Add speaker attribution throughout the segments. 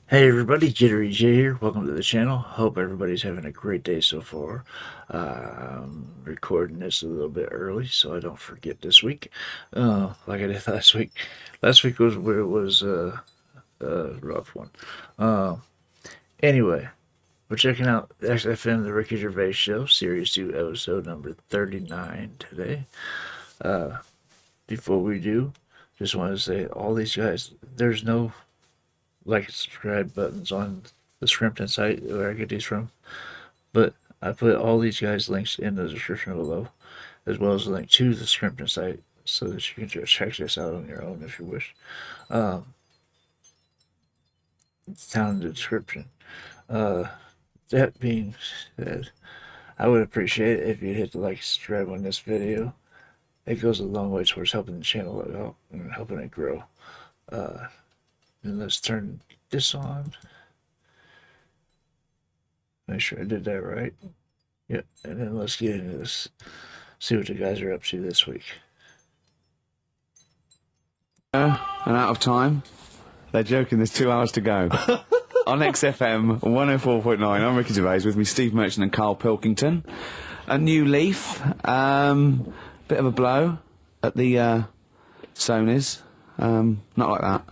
Speaker 1: Hey everybody, JitteryJay here. Welcome to the channel. Hope everybody's having a great day so far. I'm recording this a little bit early so I don't forget this week, like I did last week. Last week was a rough one. Anyway, we're checking out XFM, the Ricky Gervais Show, Series 2, episode number 39 today. Before we do, just want to say all these guys, there's no like and subscribe buttons on the Scrimpton site where I get these from, but I put all these guys' links in the description below, as well as a link to the Scrimpton site so that you can just check this out on your own if you wish. It's down in the description. That being said, I would appreciate it if you hit the like and subscribe on this video. It goes a long way towards helping the channel out and helping it grow. And let's turn this on. Make sure I did that right. Yep, and then let's get into this. See what the guys are up to this week.
Speaker 2: And out of time. They're joking, there's 2 hours to go. On XFM 104.9, I'm Ricky Gervais, with me Steve Merchant and Karl Pilkington. A new leaf, bit of a blow at the Sonys. Not like that.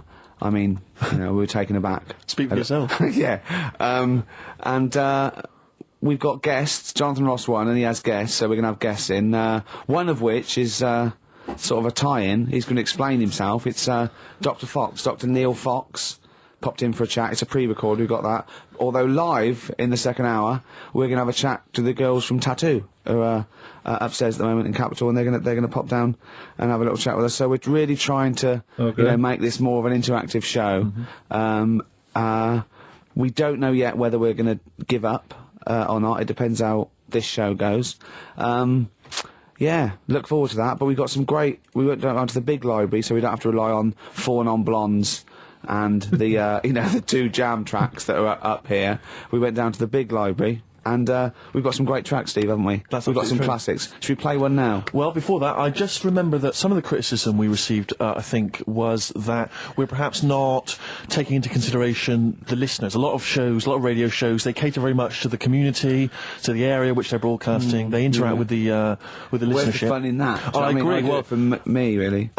Speaker 2: I mean, you know, we were taken aback.
Speaker 3: Speak for yourself.
Speaker 2: Yeah. And we've got guests. Jonathan Ross won, and he has guests, so we're going to have guests in. One of which is sort of a tie-in. He's going to explain himself. It's Dr. Fox, Dr. Neil Fox. Popped in for a chat. It's a pre-record, we've got that. Although live in the second hour, we're going to have a chat to the girls from Tattoo, who are upstairs at the moment in Capital, and they're going to pop down and have a little chat with us. So we're really trying to, you know, make this more of an interactive show. We don't know yet whether we're going to give up or not. It depends how this show goes. Yeah, look forward to that. But we've got some great. We went down to the big library, so we don't have to rely on 4 non-blondes and the you know, the 2 jam tracks that are up here. We went down to the big library, and we've got some great tracks, Steve, haven't we? We've got some classics. Should we play one now?
Speaker 3: Well, before that, I just remember that some of the criticism we received, I think, was that we're perhaps not taking into consideration the listeners. A lot of shows, a lot of radio shows, they cater very much to the community, to the area which they're broadcasting. They interact with the listenership.
Speaker 2: Where's the fun in that?
Speaker 3: I agree.
Speaker 2: Well, for me, really.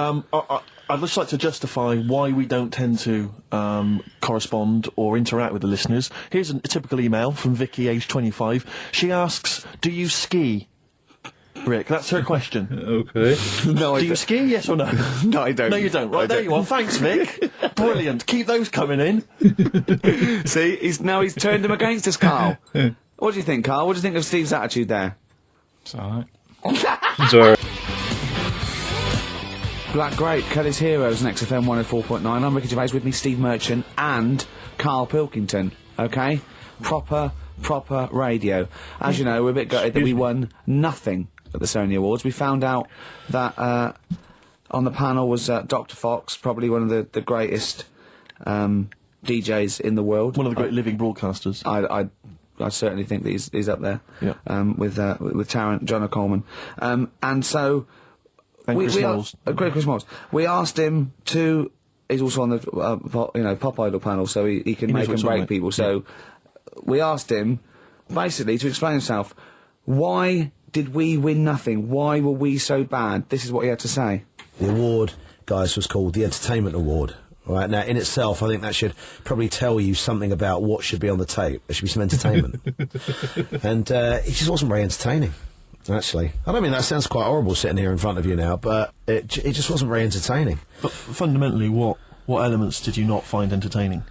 Speaker 3: I'd just like to justify why we don't tend to correspond or interact with the listeners. Here's a typical email from Vicky, age 25. She asks, do you ski? Rick, that's her question.
Speaker 1: Okay.
Speaker 2: No,
Speaker 3: Do you ski, yes or no?
Speaker 2: No, I don't.
Speaker 3: No, you don't. Right, there you are. Thanks, Vic. Brilliant. Keep those coming in.
Speaker 2: See, he's turned him against us, Carl. What do you think, Carl? What do you think of Steve's attitude there?
Speaker 1: It's alright. It's alright.
Speaker 2: Black Grape, Kelly's Heroes, and XFM 104.9. I'm Ricky Gervais, with me Steve Merchant and Karl Pilkington, okay? Proper radio. As you know, we're a bit gutted that we won nothing at the Sony Awards. We found out that on the panel was Dr. Fox, probably one of the greatest DJs in the world.
Speaker 3: One of the great living broadcasters.
Speaker 2: I certainly think that he's up there.
Speaker 3: Yeah.
Speaker 2: With Tarrant, John O'Coleman. And so...
Speaker 3: And Chris Moles.
Speaker 2: Great Chris Moles. We asked him to... He's also on the Pop Idol panel, so he can make and break people. So we asked him, basically, to explain himself. Why did we win nothing? Why were we so bad? This is what he had to say.
Speaker 4: The award, guys, was called the Entertainment Award. Right, now, in itself, I think that should probably tell you something about what should be on the tape. There should be some entertainment. And it just wasn't very entertaining. Actually, I don't mean that sounds quite horrible sitting here in front of you now, but it just wasn't very entertaining.
Speaker 3: But fundamentally, what elements did you not find entertaining?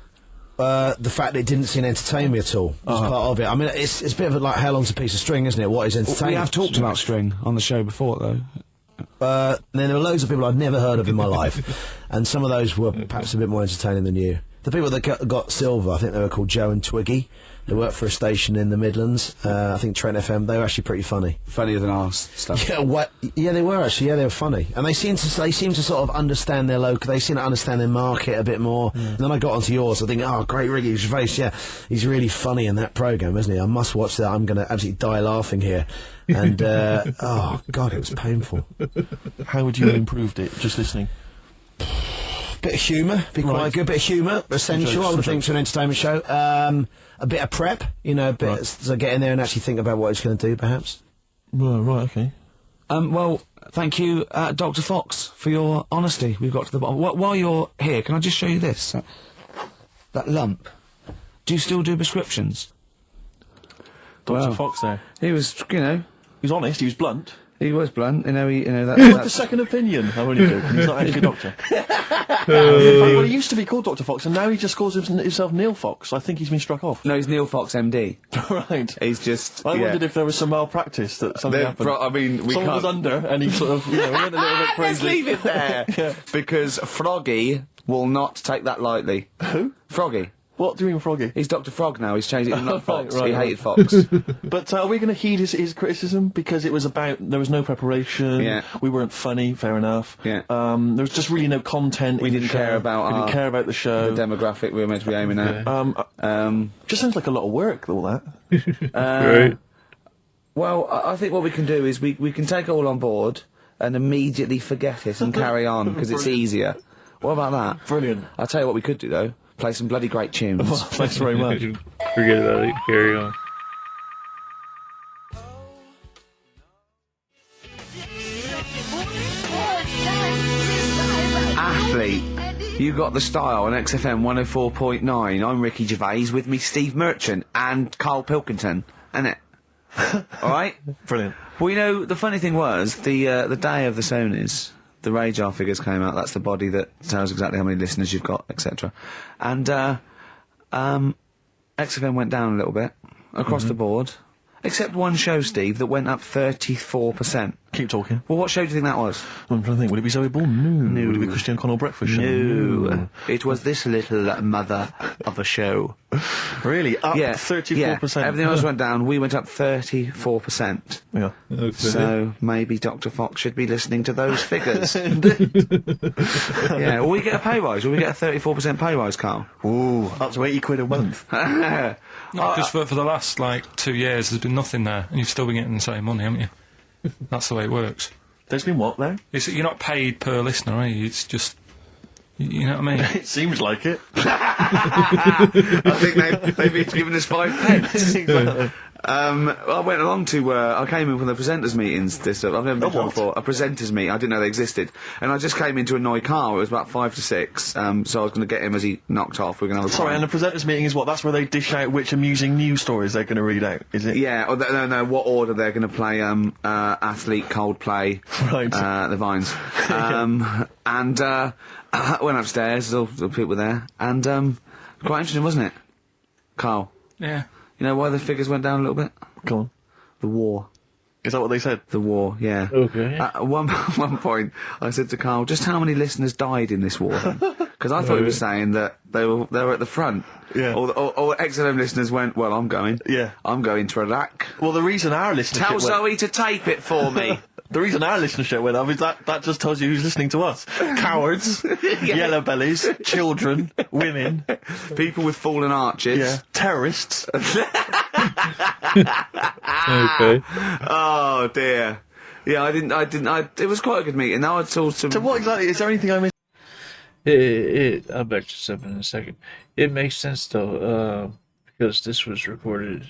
Speaker 4: The fact that it didn't seem entertain me at all was part of it. I mean, it's a bit of like how long's a piece of string, isn't it? What is entertaining?
Speaker 2: We have talked about string on the show before, though.
Speaker 4: Then there were loads of people I'd never heard of in my life, and some of those were perhaps a bit more entertaining than you. The people that got silver, I think they were called Joe and Twiggy. They worked for a station in the Midlands. I think Trent FM. They were actually pretty funny.
Speaker 2: Funnier than our stuff.
Speaker 4: Yeah, yeah, they were actually. Yeah, they were funny, and they seem to sort of understand their local. They seem to understand their market a bit more. Yeah. And then I got onto yours. I think, oh, great, Ricky Gervais. Yeah, he's really funny in that programme, isn't he? I must watch that. I'm going to absolutely die laughing here. And oh God, it was painful.
Speaker 3: How would you have improved it? Just listening.
Speaker 4: Bit of humour, be quite good. Bit of humour, essential, I would think, to an entertainment show. A bit of prep, a bit so get in there and actually think about what it's going to do, perhaps.
Speaker 3: Right, okay.
Speaker 2: Well, thank you, Dr. Fox, for your honesty. We've got to the bottom. While you're here, can I just show you this? That lump. Do you still do prescriptions?
Speaker 3: Dr. Fox there.
Speaker 2: He was,
Speaker 3: He was honest, he was blunt.
Speaker 2: he was blunt.
Speaker 3: With
Speaker 2: That's
Speaker 3: the second opinion. I'm only joking, he's not actually a doctor. Well, he used to be called Dr. Fox, and now he just calls himself Neil Fox. I think he's been struck off.
Speaker 2: No, he's Neil Fox, MD.
Speaker 3: Right.
Speaker 2: He's just.
Speaker 3: I wondered if there was some malpractice that something happened. Someone was under, and he sort of, went a little bit crazy.
Speaker 2: Let's leave it there.
Speaker 3: Yeah.
Speaker 2: Because Froggy will not take that lightly.
Speaker 3: Who?
Speaker 2: Froggy.
Speaker 3: What do you mean, Froggy?
Speaker 2: He's Dr. Frog now. He's changed it to not Fox.
Speaker 3: Right,
Speaker 2: he
Speaker 3: right.
Speaker 2: hated Fox.
Speaker 3: But are we going to heed his criticism? Because it was about, there was no preparation,
Speaker 2: Yeah.
Speaker 3: we weren't funny, fair enough.
Speaker 2: Yeah.
Speaker 3: There was just really no content.
Speaker 2: We
Speaker 3: in the
Speaker 2: didn't
Speaker 3: show.
Speaker 2: care about
Speaker 3: We didn't care about the show.
Speaker 2: the demographic we were meant to be aiming at.
Speaker 3: Just sounds like a lot of work, all that.
Speaker 1: Right.
Speaker 2: Well, I think what we can do is we can take it all on board and immediately forget it and carry on because it's easier. What about that?
Speaker 3: Brilliant.
Speaker 2: I'll tell you what we could do though. Play some bloody great tunes.
Speaker 3: Well, thanks very much.
Speaker 1: Forget about it. Carry on.
Speaker 2: Athlete, you got the style on XFM 104.9. I'm Ricky Gervais, with me Steve Merchant and Karl Pilkington, innit? Alright?
Speaker 3: Brilliant.
Speaker 2: Well, the funny thing was, the day of the Sonys, the radar figures came out. That's the body that tells exactly how many listeners you've got, etc. And XFM went down a little bit across the board, except one show, Steve, that went up 34%.
Speaker 3: Keep talking.
Speaker 2: Well, what show do you think that was?
Speaker 3: I'm trying to think, would it be Zoe Bourne? No. Would it be Christian Connell Breakfast Show?
Speaker 2: No. It was this little mother of a show.
Speaker 3: Really? Up
Speaker 2: Yeah,
Speaker 3: 34%?
Speaker 2: Yeah. Everything else went down. We went up 34%.
Speaker 3: Yeah.
Speaker 1: Okay.
Speaker 2: So maybe Dr. Fox should be listening to those figures. Yeah. Will we get a pay rise? Will we get a 34% pay rise, Carl?
Speaker 3: Ooh, up to 80 quid a month.
Speaker 5: No, because for the last, 2 years, there's been nothing there, and you've still been getting the same money, haven't you? That's the way it works.
Speaker 3: There's been what, there?
Speaker 5: You're not paid per listener, are you? It's just... You know what I mean?
Speaker 3: It seems like it.
Speaker 2: I think they've each given us 5 pence.
Speaker 3: Exactly.
Speaker 2: I went along to, I came in from the presenters meetings I've never been to one before, a presenters meet, I didn't know they existed, and I just came in to annoy Carl. It was about 5 to 6, so I was going to get him as he knocked off. We're going to have a
Speaker 3: Sorry,
Speaker 2: pint.
Speaker 3: and the presenters meeting is what? That's where they dish out which amusing news stories they're going to read out, is it?
Speaker 2: Yeah, or no, what order they're going to play, Athlete, Coldplay,
Speaker 3: Right.
Speaker 2: the Vines. And, I went upstairs, all the people were there, and, quite interesting, wasn't it? Carl,
Speaker 5: Yeah.
Speaker 2: you know why the figures went down a little bit?
Speaker 3: Go on.
Speaker 2: The war.
Speaker 3: Is that what they said?
Speaker 2: The war, yeah.
Speaker 1: Okay.
Speaker 2: At one point, I said to Carl, just how many listeners died in this war then? Because I thought he was saying that they were at the front.
Speaker 3: Yeah.
Speaker 2: Or XFM listeners went, well, I'm going.
Speaker 3: Yeah.
Speaker 2: I'm going to Iraq.
Speaker 3: Well, the reason our listenership
Speaker 2: Tell
Speaker 3: went...
Speaker 2: Zoe to tape it for me.
Speaker 3: The reason our listenership went up is that just tells you who's listening to us. Cowards, yellow bellies, children, women,
Speaker 2: People with fallen arches.
Speaker 3: terrorists.
Speaker 1: Okay.
Speaker 2: Oh, dear. Yeah, I didn't, it was quite a good meeting. Now I saw some...
Speaker 3: So what exactly, is there anything I missed?
Speaker 1: I'll back this up in a second. It makes sense though, because this was recorded,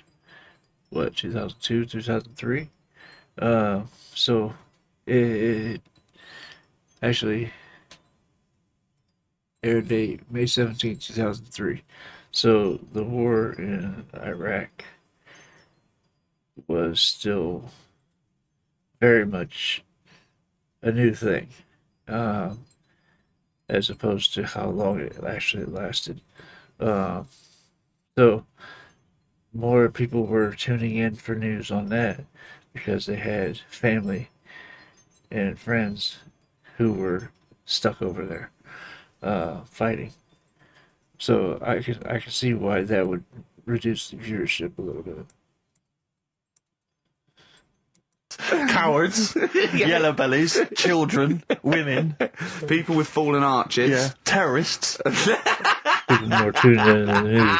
Speaker 1: 2002, 2003? So it actually aired date May 17th, 2003. So the war in Iraq was still very much a new thing, as opposed to how long it actually lasted. So more people were tuning in for news on that because they had family and friends who were stuck over there fighting. So I can see why that would reduce the viewership a little bit.
Speaker 3: Cowards, yellow bellies, children, women,
Speaker 2: People with fallen arches.
Speaker 3: terrorists.
Speaker 1: People more tuned in the news.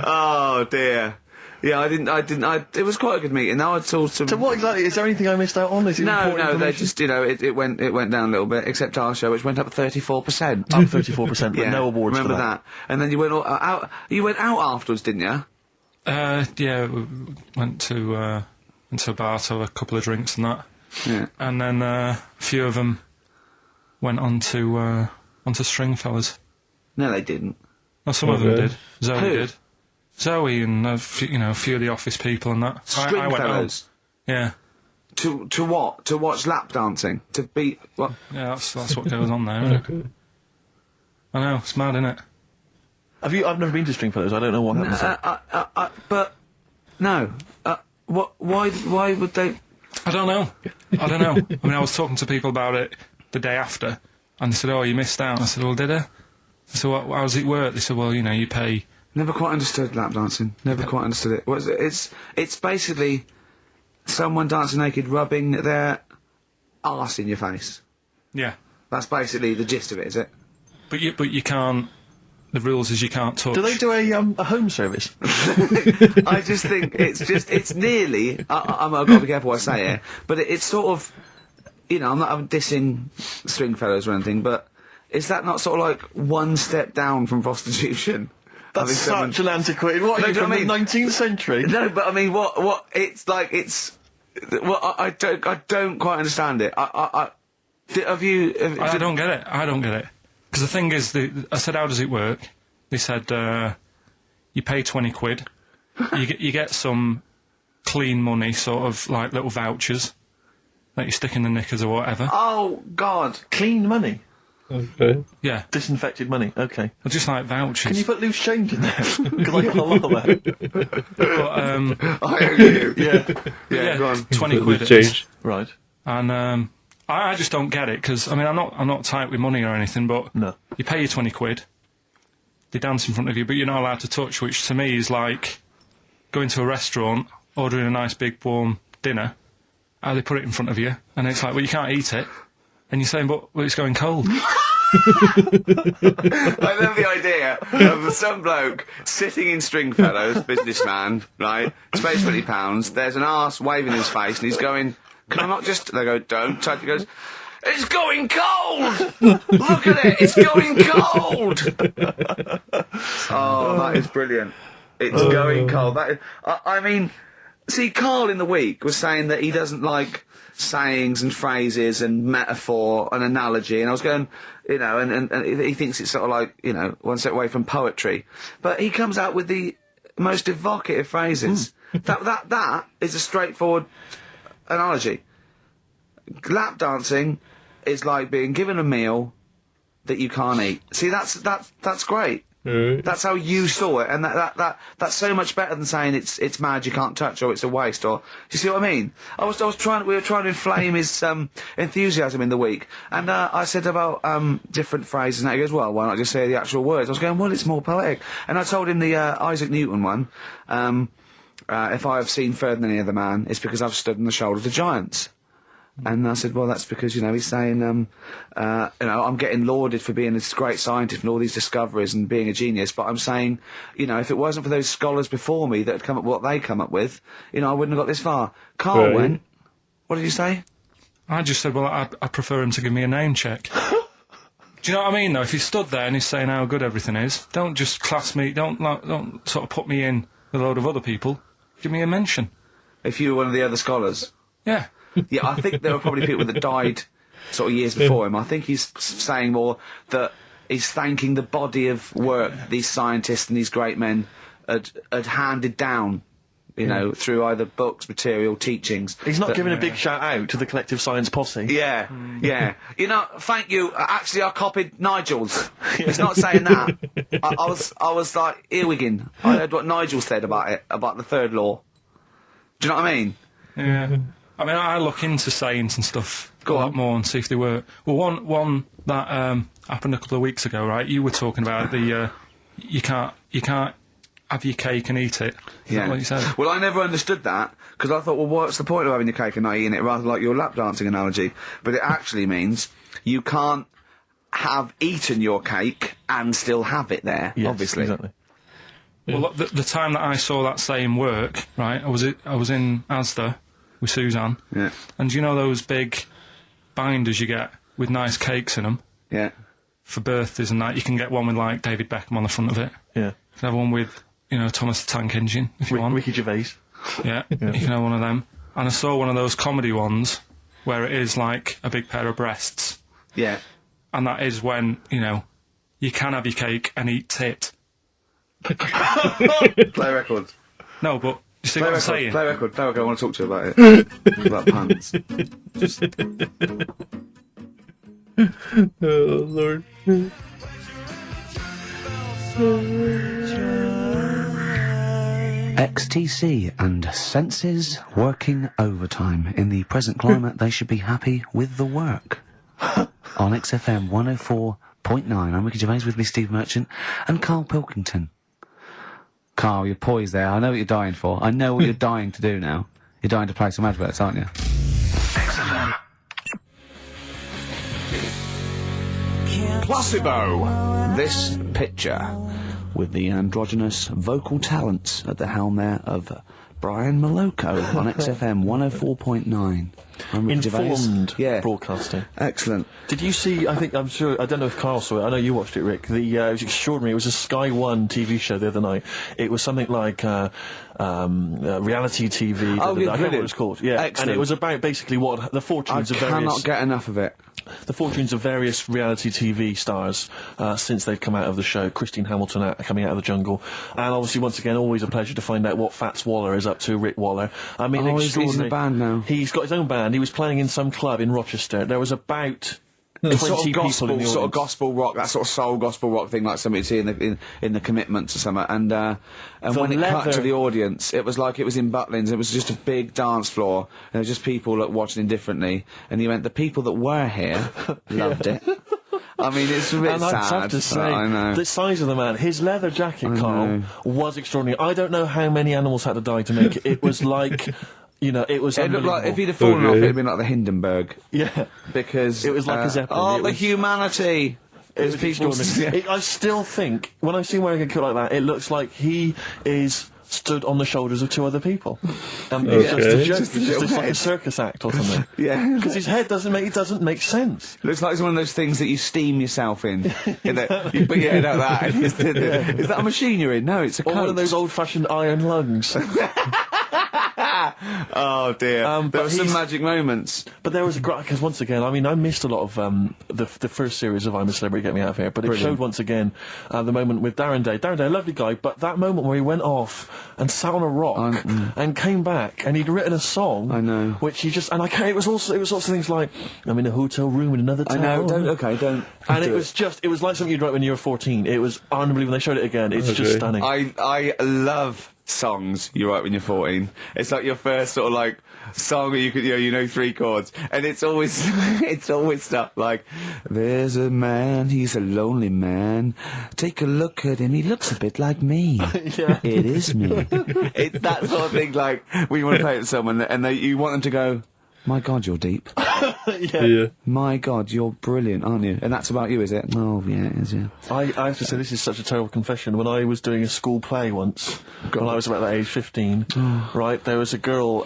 Speaker 2: Oh, dear. Yeah, I didn't. It was quite a good meeting. Now I saw some.
Speaker 3: So what exactly? Is there anything I missed out on? Is it
Speaker 2: No,
Speaker 3: important
Speaker 2: they
Speaker 3: information?
Speaker 2: just, it went down a little bit, except our show, which went up 34%.
Speaker 3: Up 34%, but no awards
Speaker 2: remember
Speaker 3: for that.
Speaker 2: And then you went out. You went out afterwards, didn't you?
Speaker 5: Yeah, we went to a bar to have a couple of drinks and that.
Speaker 2: Yeah.
Speaker 5: And then a few of them went onto Stringfellas.
Speaker 2: No, they didn't.
Speaker 5: Well, some of them
Speaker 1: Okay.
Speaker 5: did. Zoe
Speaker 2: Who?
Speaker 5: did. Zoe and a few of the office people and that. I went home.
Speaker 2: Stringfellas.
Speaker 5: Yeah,
Speaker 2: To what? To watch lap dancing? To beat what?
Speaker 5: yeah, that's what goes on there, isn't it?
Speaker 1: Okay.
Speaker 5: I know, it's mad, isn't it?
Speaker 3: Have you? I've never been to Stringfellows. I don't know what happens there.
Speaker 2: But no. What? Why would they?
Speaker 5: I don't know. I mean, I was talking to people about it the day after, and they said, "Oh, you missed out." I said, "Well, did I?" So how does it work? They said, "Well, you pay."
Speaker 2: Never quite understood lap dancing. Never quite understood it. It's basically someone dancing naked, rubbing their arse in your face.
Speaker 5: Yeah,
Speaker 2: That's basically the gist of it, is it?
Speaker 5: but you can't. The rules is you can't touch.
Speaker 3: Do they do a home service?
Speaker 2: I just think it's nearly. I've got to be careful what I say here, but it's sort of, I'm dissing Stringfellows or anything, but is that not sort of like one step down from prostitution?
Speaker 3: That's
Speaker 2: Having
Speaker 3: such an antiquated. What
Speaker 2: No,
Speaker 3: are you
Speaker 2: do you know
Speaker 3: from
Speaker 2: what I
Speaker 3: the 19th century?
Speaker 2: No, but I mean, what? It's like it's. Well, I don't quite understand it. Have you?
Speaker 5: I don't get it. Because the thing is, I said, how does it work? They said, you pay 20 quid, you get some clean money, sort of like little vouchers that you stick in the knickers or whatever.
Speaker 2: Oh God!
Speaker 3: Clean money,
Speaker 1: Okay.
Speaker 5: Yeah,
Speaker 3: disinfected money. Okay.
Speaker 5: I just like vouchers.
Speaker 3: Can you put loose change in there? Because I got a lot of that.
Speaker 5: But,
Speaker 2: I owe you.
Speaker 5: yeah,
Speaker 2: Go on.
Speaker 5: 20 quid it is.
Speaker 1: Change.
Speaker 3: Right.
Speaker 5: And I just don't get it, because, I mean, I'm not tight with money or anything, but
Speaker 3: No.
Speaker 5: you pay your 20 quid, they dance in front of you, but you're not allowed to touch, which to me is like going to a restaurant, ordering a nice big warm dinner, how they put it in front of you, and it's like, well, you can't eat it, and you're saying, but it's going cold.
Speaker 2: I love the idea of some bloke sitting in Stringfellows, businessman, right? Space £20. There's an arse waving in his face, and he's going, "Can I not just?" They go, "Don't touch." He goes, "It's going cold. Look at it. It's going cold." Oh, that is brilliant. It's going cold. I mean, see, Karl in the week was saying that he doesn't like sayings and phrases and metaphor and analogy, and I was going, and he thinks it's sort of like, one step away from poetry, but he comes out with the most evocative phrases. That is a straightforward analogy. Lap dancing is like being given a meal that you can't eat. See, that's great. That's how you saw it, and that's so much better than saying it's mad you can't touch, or it's a waste, or, do you see what I mean? We were trying to inflame his enthusiasm in the week, and I said about different phrases, and he goes, "Well, why not just say the actual words?" I was going, "Well, it's more poetic," and I told him the Isaac Newton one. If I have seen further than any other man, it's because I've stood on the shoulders of giants. And I said, well, that's because, he's saying, I'm getting lauded for being this great scientist and all these discoveries and being a genius, but I'm saying, if it wasn't for those scholars before me that had come up with what they come up with, I wouldn't have got this far. Karl
Speaker 1: Right.
Speaker 2: went, what did you say?
Speaker 5: I just said, well, I prefer him to give me a name check. Do you know what I mean, though? If he stood there and he's saying how good everything is, don't just class me, don't sort of put me in with a load of other people. Give me a mention.
Speaker 2: If you were one of the other scholars.
Speaker 5: Yeah.
Speaker 2: Yeah, I think there were probably people that died sort of years before him. I think he's saying more that he's thanking the body of work these scientists and these great men had handed down, through either books, material, teachings.
Speaker 3: He's not giving a big shout out to the collective science posse.
Speaker 2: Yeah, yeah. Thank you. Actually, I copied Nigel's. He's not saying that. I was like earwigging. I heard what Nigel said about it, about the third law. Do you know what I mean?
Speaker 5: Yeah. I mean, I look into sayings and stuff
Speaker 2: Go
Speaker 5: a lot
Speaker 2: on.
Speaker 5: more and see if they work. Well, one that happened a couple of weeks ago, right? You were talking about the you can't have your cake and eat it. Is that what you said?
Speaker 2: Well, I never understood that, because I thought, well, what's the point of having your cake and not eating it, rather like your lap dancing analogy? But it actually means you can't have eaten your cake and still have it there,
Speaker 3: Yes,
Speaker 2: obviously.
Speaker 3: exactly.
Speaker 5: Well, the time that I saw that same work, right, I was in Asda with Suzanne.
Speaker 2: Yeah.
Speaker 5: And you know those big binders you get with nice cakes in them?
Speaker 2: Yeah.
Speaker 5: For birthdays and that, you can get one with, like, David Beckham on the front of it.
Speaker 3: Yeah.
Speaker 5: You can have one with, Thomas the Tank Engine, if you want.
Speaker 3: Ricky Gervais.
Speaker 5: Yeah, you can have one of them. And I saw one of those comedy ones where it is, like, a big pair of breasts.
Speaker 2: Yeah.
Speaker 5: And that is when, you can have your cake and eat tit.
Speaker 2: Play records.
Speaker 5: No, but you see what I'm saying?
Speaker 2: Play record. I want to talk to you about it. About puns. Just...
Speaker 1: Oh, Lord.
Speaker 2: XTC and senses working overtime. In the present climate, they should be happy with the work. On XFM 104.9, I'm Ricky Gervais, with me Steve Merchant and Karl Pilkington. Karl, you're poised there. I know what you're dying for. I know what you're dying to do now. You're dying to play some adverts, aren't you? XFM. Placebo. This picture with the androgynous vocal talents at the helm there of Brian Moloko on XFM 104.9.
Speaker 3: Informed broadcasting.
Speaker 2: Excellent.
Speaker 3: Did you see, I don't know if Karl saw it, I know you watched it, Rick, it was extraordinary, it was a Sky One TV show the other night. It was something like reality TV,
Speaker 2: Oh,
Speaker 3: I can't remember what it was called. Yeah,
Speaker 2: Excellent.
Speaker 3: And it was about basically what the fortunes
Speaker 2: I
Speaker 3: of various...
Speaker 2: cannot get enough of it.
Speaker 3: The fortunes of various reality TV stars since they've come out of the show. Christine Hamilton coming out of the jungle. And obviously, once again, always a pleasure to find out what Fats Waller is up to, Rick Waller. I mean,
Speaker 2: he's in a band now.
Speaker 3: He's got his own band. He was playing in some club in Rochester. There was about 20
Speaker 2: sort of
Speaker 3: people
Speaker 2: gospel,
Speaker 3: in the
Speaker 2: sort of
Speaker 3: audience.
Speaker 2: gospel rock, that sort of soul gospel rock thing, like something you see in the Commitments or something. And when it cut to the audience, it was like it was in Butlins. It was just a big dance floor, and there was just people watching indifferently. And he went, the people that were here loved it. I mean, it's a bit
Speaker 3: And
Speaker 2: sad.
Speaker 3: I have to say,
Speaker 2: I know.
Speaker 3: the size of the man, his leather jacket, Karl, was extraordinary. I don't know how many animals had to die to make it. It was like... it was
Speaker 2: It looked like, if he'd have fallen off, it'd been like the Hindenburg.
Speaker 3: Yeah.
Speaker 2: Because...
Speaker 3: It was like a Zeppelin.
Speaker 2: Oh,
Speaker 3: It
Speaker 2: the
Speaker 3: was-
Speaker 2: humanity!
Speaker 3: It was
Speaker 2: people...
Speaker 3: extraordinary. I still think, when I see him wearing a coat like that, it looks like he is stood on the shoulders of two other people. It's just a joke.
Speaker 2: Just a
Speaker 3: It's
Speaker 2: little
Speaker 3: just like a
Speaker 2: head.
Speaker 3: circus act or something.
Speaker 2: Yeah.
Speaker 3: Because his head doesn't make sense.
Speaker 2: Looks like it's one of those things that you steam yourself in. You put your head out that. Is that a machine you're in? No, it's a
Speaker 3: Or
Speaker 2: coat.
Speaker 3: one of those old-fashioned iron lungs.
Speaker 2: Oh dear. There
Speaker 3: but
Speaker 2: were some
Speaker 3: he's-
Speaker 2: magic moments.
Speaker 3: But there was a great, because once again, I mean, I missed a lot of the first series of I'm a Celebrity, Get Me Out of Here, but it showed once again the moment with Darren Day. Darren Day, a lovely guy, but that moment where he went off and sat on a rock and came back and he'd written a song.
Speaker 2: I know.
Speaker 3: Which he just, and I can't, it was also things like, I'm in a hotel room in another
Speaker 2: I
Speaker 3: town.
Speaker 2: know. Don't.
Speaker 3: And
Speaker 2: do
Speaker 3: it was like something you'd write when you were 14. It was unbelievable. They showed it again. It's just stunning.
Speaker 2: I love songs you write when you're 14. It's like your first sort of like song where you could, you know 3 chords, and it's always stuff like, there's a man, he's a lonely man, take a look at him, he looks a bit like me.
Speaker 3: Yeah.
Speaker 2: It is me. It's that sort of thing, like when you want to play it to someone and you want them to go, my God, you're deep.
Speaker 1: Yeah.
Speaker 2: My God, you're brilliant, aren't you? And that's about you, is it? Oh, yeah, it is, yeah.
Speaker 3: I have to say, this is such a terrible confession. When I was doing a school play once, when I was about that age, 15, right, there was a girl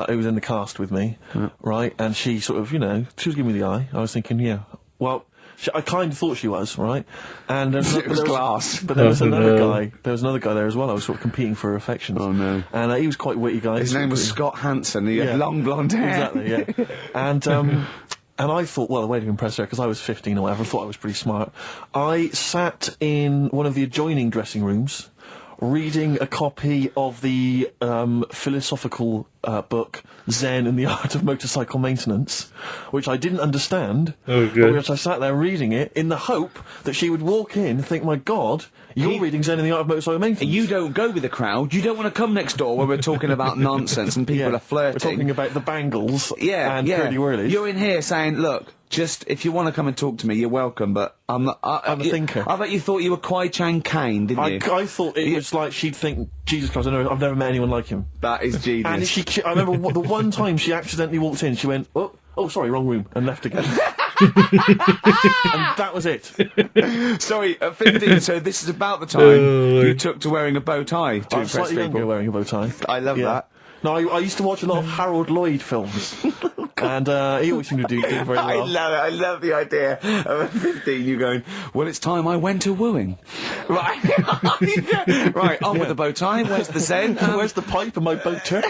Speaker 3: who was in the cast with me, right, and she sort of, she was giving me the eye. I was thinking, well, I kind of thought she was, right? And
Speaker 2: It was glass.
Speaker 3: But there was another
Speaker 1: no.
Speaker 3: guy. There was another guy there as well. I was sort of competing for her affections.
Speaker 2: Oh, no.
Speaker 3: And he was quite a witty guy.
Speaker 2: His name was Scott Hansen. He had long blonde hair.
Speaker 3: Exactly, yeah. And I thought, well, the way to impress her, because I was 15 or whatever, I thought I was pretty smart. I sat in one of the adjoining dressing rooms, reading a copy of the philosophical book Zen and the Art of Motorcycle Maintenance, which I didn't understand,
Speaker 1: Oh,
Speaker 3: but
Speaker 1: good.
Speaker 3: which I sat there reading it in the hope that she would walk in and think, my God, you're reading Zen and the Art of Motorcycle Maintenance.
Speaker 2: You don't go with the crowd. You don't want to come next door where we're talking about nonsense and people are flirting.
Speaker 3: We're talking about the bangles
Speaker 2: yeah.
Speaker 3: and curly whirlies.
Speaker 2: You're in here saying, look, just if you want to come and talk to me, you're welcome, but I'm not...
Speaker 3: I'm a thinker.
Speaker 2: I bet you thought you were Kwai Chang Kane, didn't you?
Speaker 3: I thought it was like she'd think, Jesus Christ, I've never met anyone like him.
Speaker 2: That is genius.
Speaker 3: And I remember the one time she accidentally walked in, she went, oh, sorry, wrong room, and left again. And that was it.
Speaker 2: Sorry, at 15, so this is about the time you took to wearing a bow tie to
Speaker 3: I'm
Speaker 2: impress
Speaker 3: slightly younger
Speaker 2: people.
Speaker 3: wearing a bow tie.
Speaker 2: I love that.
Speaker 3: No, I used to watch a lot of Harold Lloyd films, and he always seemed to do very well.
Speaker 2: I love it. I love the idea of at 15 you going, well, it's time I went to wooing. Right. Right, on with the bow tie. Where's the Zen?
Speaker 3: Where's the pipe and my boat turn?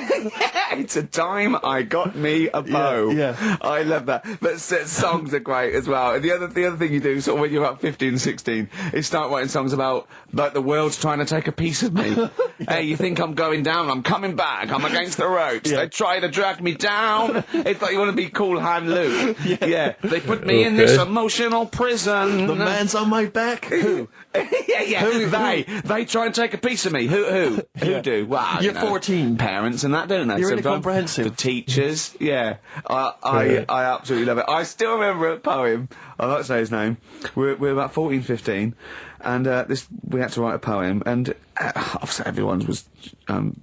Speaker 2: It's a time I got me a bow.
Speaker 3: Yeah.
Speaker 2: I love that. But songs are great as well. And the other thing you do, sort of when you're about 15, 16, is start writing songs about, like, the world's trying to take a piece of me. Hey, you think I'm going down? I'm coming back. I'm against the ropes.
Speaker 3: Yeah.
Speaker 2: They try to drag me down. It's like you want to be Cool Hand Luke. Yeah. They put me in this emotional prison.
Speaker 3: The man's on my back. Who?
Speaker 2: Yeah.
Speaker 3: Who?
Speaker 2: They try and take a piece of me. Who do? Well,
Speaker 3: You're 14.
Speaker 2: Parents and that, don't they?
Speaker 3: You're really
Speaker 2: sometimes.
Speaker 3: comprehensive.
Speaker 2: The teachers. Yeah. I absolutely love it. I still remember a poem. I'll not say his name. We're about 14, 15. And we had to write a poem, and obviously everyone's was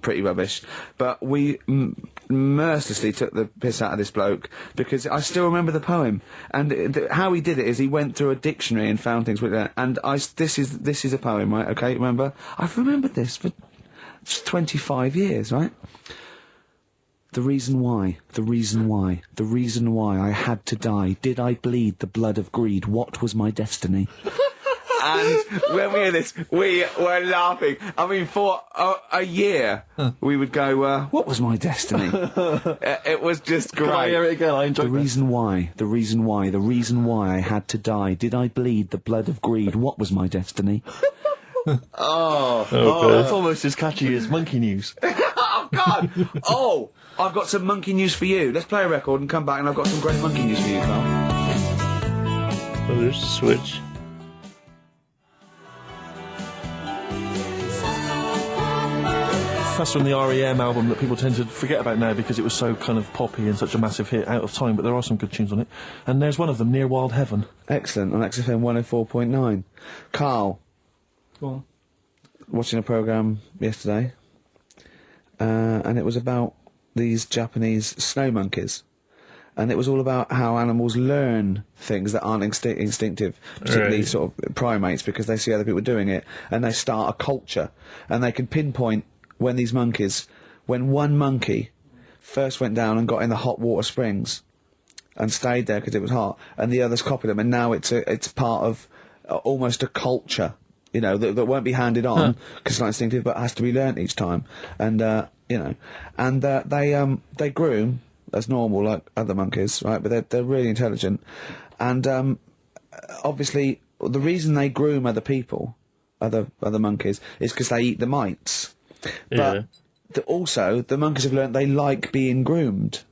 Speaker 2: pretty rubbish. But we mercilessly took the piss out of this bloke because I still remember the poem. And how he did it is he went through a dictionary and found things with it. And this is a poem, right? Okay, remember? I've remembered this for 25 years, right? The reason why I had to die. Did I bleed the blood of greed? What was my destiny? And when we hear this, we were laughing. I mean, for a year, we would go, what was my destiny? It was just great.
Speaker 3: Can I hear it again? I enjoyed
Speaker 2: the reason why I had to die. Did I bleed the blood of greed? What was my destiny?
Speaker 3: Oh, that's almost as catchy as Monkey News.
Speaker 2: Oh, God! Oh, I've got some monkey news for you. Let's play a record and come back, and I've got some great monkey news for you, Carl.
Speaker 1: Oh, there's a switch.
Speaker 3: That's from the REM album that people tend to forget about now because it was so kind of poppy and such a massive hit out of time, but there are some good tunes on it. And there's one of them, Near Wild Heaven.
Speaker 2: Excellent, on XFM 104.9. Carl.
Speaker 5: Go on.
Speaker 2: Watching a programme yesterday, and it was about these Japanese snow monkeys. And it was all about how animals learn things that aren't instinctive, particularly
Speaker 1: Right.
Speaker 2: sort of primates, because they see other people doing it, and they start a culture. And they can pinpoint when one monkey first went down and got in the hot water springs and stayed there because it was hot, and the others copied them, and now it's part of almost a culture, you know, that won't be handed on because it's not instinctive, but has to be learnt each time. And you know, and they groom as normal like other monkeys, right? But they're really intelligent, and obviously the reason they groom other people, other monkeys, is because they eat the mites.
Speaker 1: Yeah.
Speaker 2: But also the monkeys have learnt they like being groomed.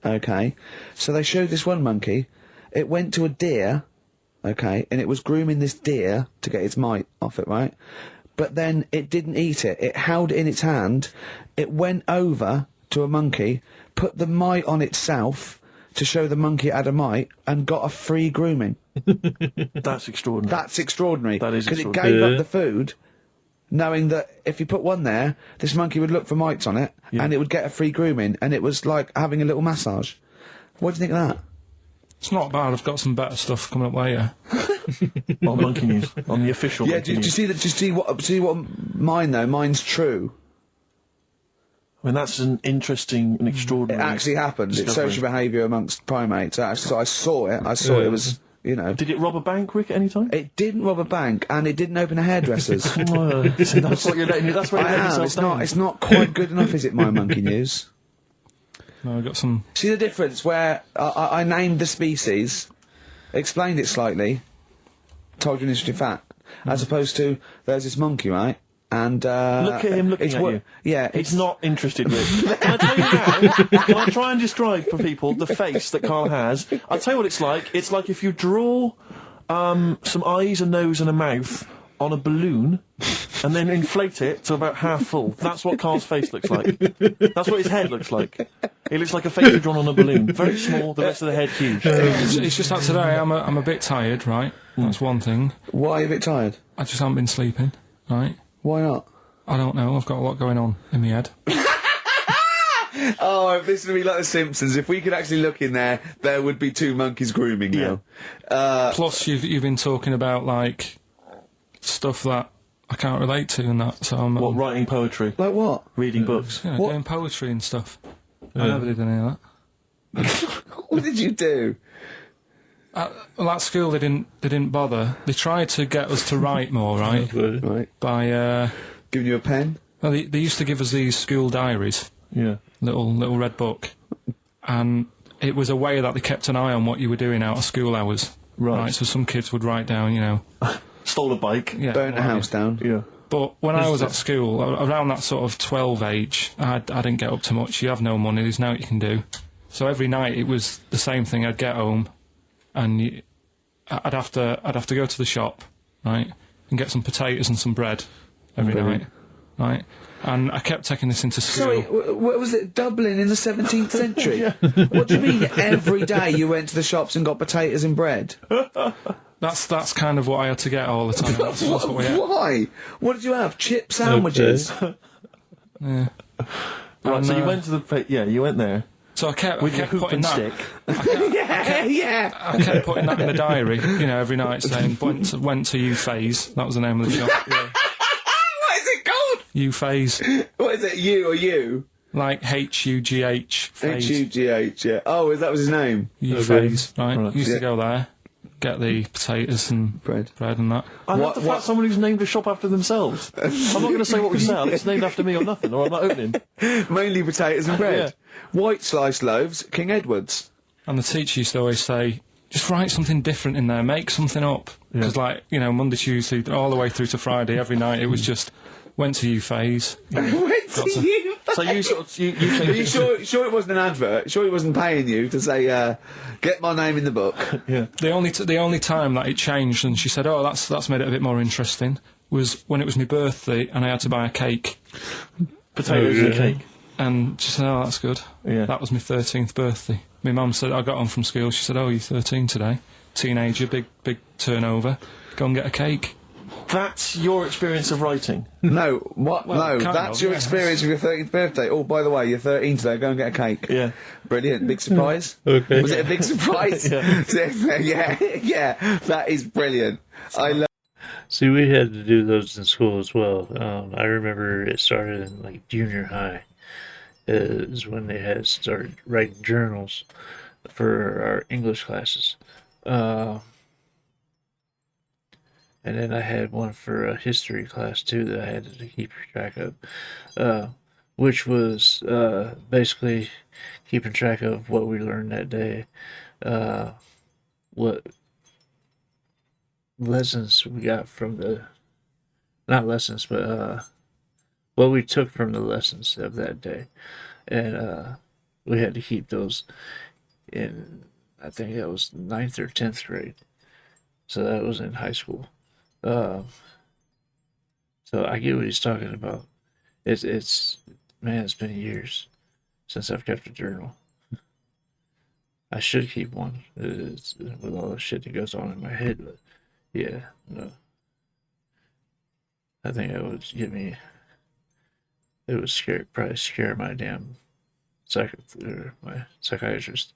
Speaker 2: Okay, so they showed this one monkey. It went to a deer, okay, and it was grooming this deer to get its mite off it, right? But then it didn't eat it. It held it in its hand. It went over to a monkey, put the mite on itself to show the monkey it had a mite, and got a free grooming.
Speaker 3: That's extraordinary.
Speaker 2: That's extraordinary.
Speaker 3: That is
Speaker 2: because it
Speaker 3: extraordinary.
Speaker 2: gave
Speaker 1: Yeah.
Speaker 2: up the food, knowing that if you put one there, this monkey would look for mites on it, and it would get a free grooming, and it was like having a little massage. What do you think of that?
Speaker 5: It's not bad. I've got some better stuff coming up later.
Speaker 3: On Monkey News, on the official
Speaker 2: Yeah,
Speaker 3: Monkey
Speaker 2: do you
Speaker 3: News.
Speaker 2: see that? Do you see what mine though? Mine's true.
Speaker 3: I mean, that's an interesting and
Speaker 2: It
Speaker 3: extraordinary...
Speaker 2: actually happened. It's
Speaker 3: discovery.
Speaker 2: social behaviour amongst primates. So I saw it. I saw it was, you know.
Speaker 3: Did it rob a bank, Rick, at any time?
Speaker 2: It didn't rob a bank, and it didn't open a hairdresser's.
Speaker 3: See, that's what you're letting... That's where you're letting
Speaker 2: I am.
Speaker 3: yourself
Speaker 2: It's
Speaker 3: down.
Speaker 2: not. It's not quite good enough, is it? My monkey news.
Speaker 5: No, I've got some.
Speaker 2: See the difference where I named the species, explained it slightly, told you an interesting fact, as opposed to there's this monkey, right? And
Speaker 3: Look at him looking
Speaker 2: it's
Speaker 3: at you.
Speaker 2: Yeah,
Speaker 3: He's not interested, Rick. Can I tell you now? Can I try and describe for people the face that Carl has? I'll tell you what it's like. It's like if you draw some eyes, a nose and a mouth on a balloon and then inflate it to about half full. That's what Carl's face looks like. That's what his head looks like. It looks like a face drawn on a balloon. Very small, the rest of the head huge.
Speaker 5: It's just that today I'm a bit tired, right? That's one thing.
Speaker 2: Why are you a bit tired?
Speaker 5: I just haven't been sleeping, right?
Speaker 2: Why not?
Speaker 5: I don't know. I've got a lot going on in my head.
Speaker 2: Oh, this would be like The Simpsons. If we could actually look in there, there would be two monkeys grooming now.
Speaker 5: Plus, you've been talking about like stuff that I can't relate to and that. So I'm
Speaker 3: What, writing poetry?
Speaker 2: Like what?
Speaker 3: Reading books?
Speaker 5: yeah,
Speaker 2: What?
Speaker 5: doing poetry and stuff. I never did any of that.
Speaker 2: What did you do?
Speaker 5: Well, at school they didn't bother. They tried to get us to write more, right?
Speaker 2: Right.
Speaker 5: By
Speaker 2: Giving you a pen?
Speaker 5: well, they used to give us these school diaries,
Speaker 3: Yeah.
Speaker 5: little red book, and it was a way that they kept an eye on what you were doing out of school hours.
Speaker 3: Right.
Speaker 5: So some kids would write down, you know,
Speaker 3: Stole a bike.
Speaker 5: yeah,
Speaker 2: Burnt a
Speaker 5: what have
Speaker 2: house
Speaker 5: you.
Speaker 2: down?
Speaker 3: Yeah.
Speaker 5: But when I was at school, around that sort of 12 age, I didn't get up to much. You have no money. There's nothing you can do. So every night it was the same thing. I'd get home, and I'd have to go to the shop, right, and get some potatoes and some bread every night, right. And I kept taking this into school.
Speaker 2: Sorry, what was it? Dublin in the 17th century? What do you mean every day you went to the shops and got potatoes and bread?
Speaker 5: That's kind of what I had to get all the time. That's what we had.
Speaker 2: Why? What did you have? Chip sandwiches?
Speaker 5: Yeah.
Speaker 3: Right, so you
Speaker 5: And,
Speaker 3: went to the... Yeah, you went there.
Speaker 5: So I kept
Speaker 3: With your hoop
Speaker 5: putting
Speaker 3: and
Speaker 5: that.
Speaker 3: stick.
Speaker 2: Yeah.
Speaker 5: I kept putting that in the diary, you know, every night saying went to Euphase. That was the name of the shop. Yeah.
Speaker 2: What is it called?
Speaker 5: Euphase,
Speaker 2: What is it? You or you?
Speaker 5: like HUGH. phase.
Speaker 2: H-U-G-H, yeah. Oh, that was his name?
Speaker 5: Euphase, right?
Speaker 3: Right.
Speaker 5: Used
Speaker 2: Yeah.
Speaker 5: to go there, get the potatoes and
Speaker 2: Bread.
Speaker 5: and that.
Speaker 3: I love the fact someone who's named a shop after themselves. I'm not going to say what we sell. It's named after me or nothing, or I'm not opening.
Speaker 2: Mainly potatoes and bread. White sliced loaves, King Edward's.
Speaker 5: And the teacher used to always say, just write something different in there, make something up. Because, like, you know, Monday, Tuesday, all the way through to Friday, every night it was just, went to Euphase.
Speaker 2: Went to you.
Speaker 3: So you sort of... You
Speaker 2: Are
Speaker 3: changed
Speaker 2: you
Speaker 3: it.
Speaker 2: sure it wasn't an advert? Sure he wasn't paying you to say, get my name in the book?
Speaker 3: Yeah.
Speaker 5: The only time that it changed, and she said, oh, that's made it a bit more interesting, was when it was my birthday and I had to buy a cake.
Speaker 3: Potatoes and cake.
Speaker 5: And she said, oh, that's good.
Speaker 3: Yeah.
Speaker 5: That was my 13th birthday. My mum said, I got home from school, she said, oh, you're 13 today. Teenager, big turnover. Go and get a cake.
Speaker 3: That's your experience of writing.
Speaker 2: No, what?
Speaker 5: Well,
Speaker 2: No,
Speaker 5: kind
Speaker 2: that's
Speaker 5: of,
Speaker 2: your
Speaker 5: yeah.
Speaker 2: experience of your 13th birthday. Oh, by the way, you're 13 today, go and get a cake.
Speaker 3: Yeah.
Speaker 2: Brilliant, big surprise.
Speaker 1: Okay.
Speaker 2: Was it a big surprise? yeah, that is brilliant. I love.
Speaker 1: See, we had to do those in school as well. I remember it started in like junior high. Is when they had started writing journals for our English classes. And then I had one for a history class too that I had to keep track of, which was basically keeping track of what we learned that day, what lessons we got from not lessons, but what we took from the lessons of that day. And we had to keep those in, I think that was 9th or 10th grade. So that was in high school. So I get what he's talking about. It's man, it's been years since I've kept a journal. I should keep one. It's, with all the shit that goes on in my head, but yeah, no. I think it would get me. It would probably scare my damn my psychiatrist.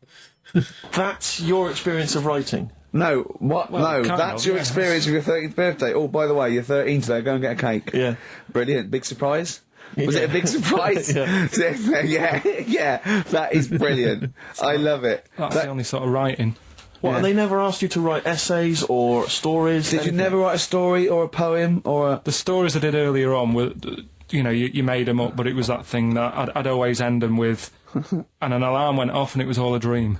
Speaker 3: That's your experience of writing.
Speaker 2: No, what?
Speaker 5: Well,
Speaker 2: No,
Speaker 5: kind
Speaker 2: that's
Speaker 5: of,
Speaker 2: your
Speaker 5: yeah.
Speaker 2: experience of your 13th birthday. Oh, by the way, you're 13 today, go and get a cake.
Speaker 3: Yeah.
Speaker 2: Brilliant, big surprise. Was
Speaker 3: Yeah.
Speaker 2: it a big surprise?
Speaker 3: Yeah.
Speaker 2: yeah, that is brilliant. I love it.
Speaker 5: That's
Speaker 2: That-
Speaker 5: the only sort of writing.
Speaker 3: What,
Speaker 2: Yeah.
Speaker 3: and they never asked you to write essays or stories?
Speaker 2: Did you
Speaker 3: anything?
Speaker 2: never write a story or a poem or a...
Speaker 5: The stories I did earlier on were, you know, you made them up, but it was that thing that I'd always end them with, and an alarm went off and it was all a dream.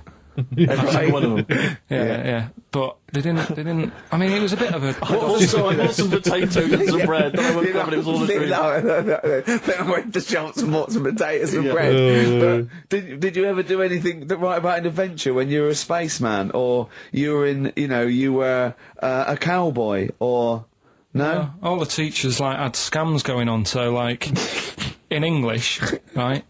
Speaker 3: Every single one of them.
Speaker 5: Yeah. But they didn't, I mean, it was a bit of a...
Speaker 3: I got some potatoes and some bread, then I woke up and it was all a dream.
Speaker 2: No. Then I went to shops and bought some potatoes and
Speaker 3: Yeah.
Speaker 2: bread. But did you ever do anything that write about an adventure when you were a spaceman, or you were a cowboy, or no?
Speaker 5: All the teachers had scams going on. So in English, right,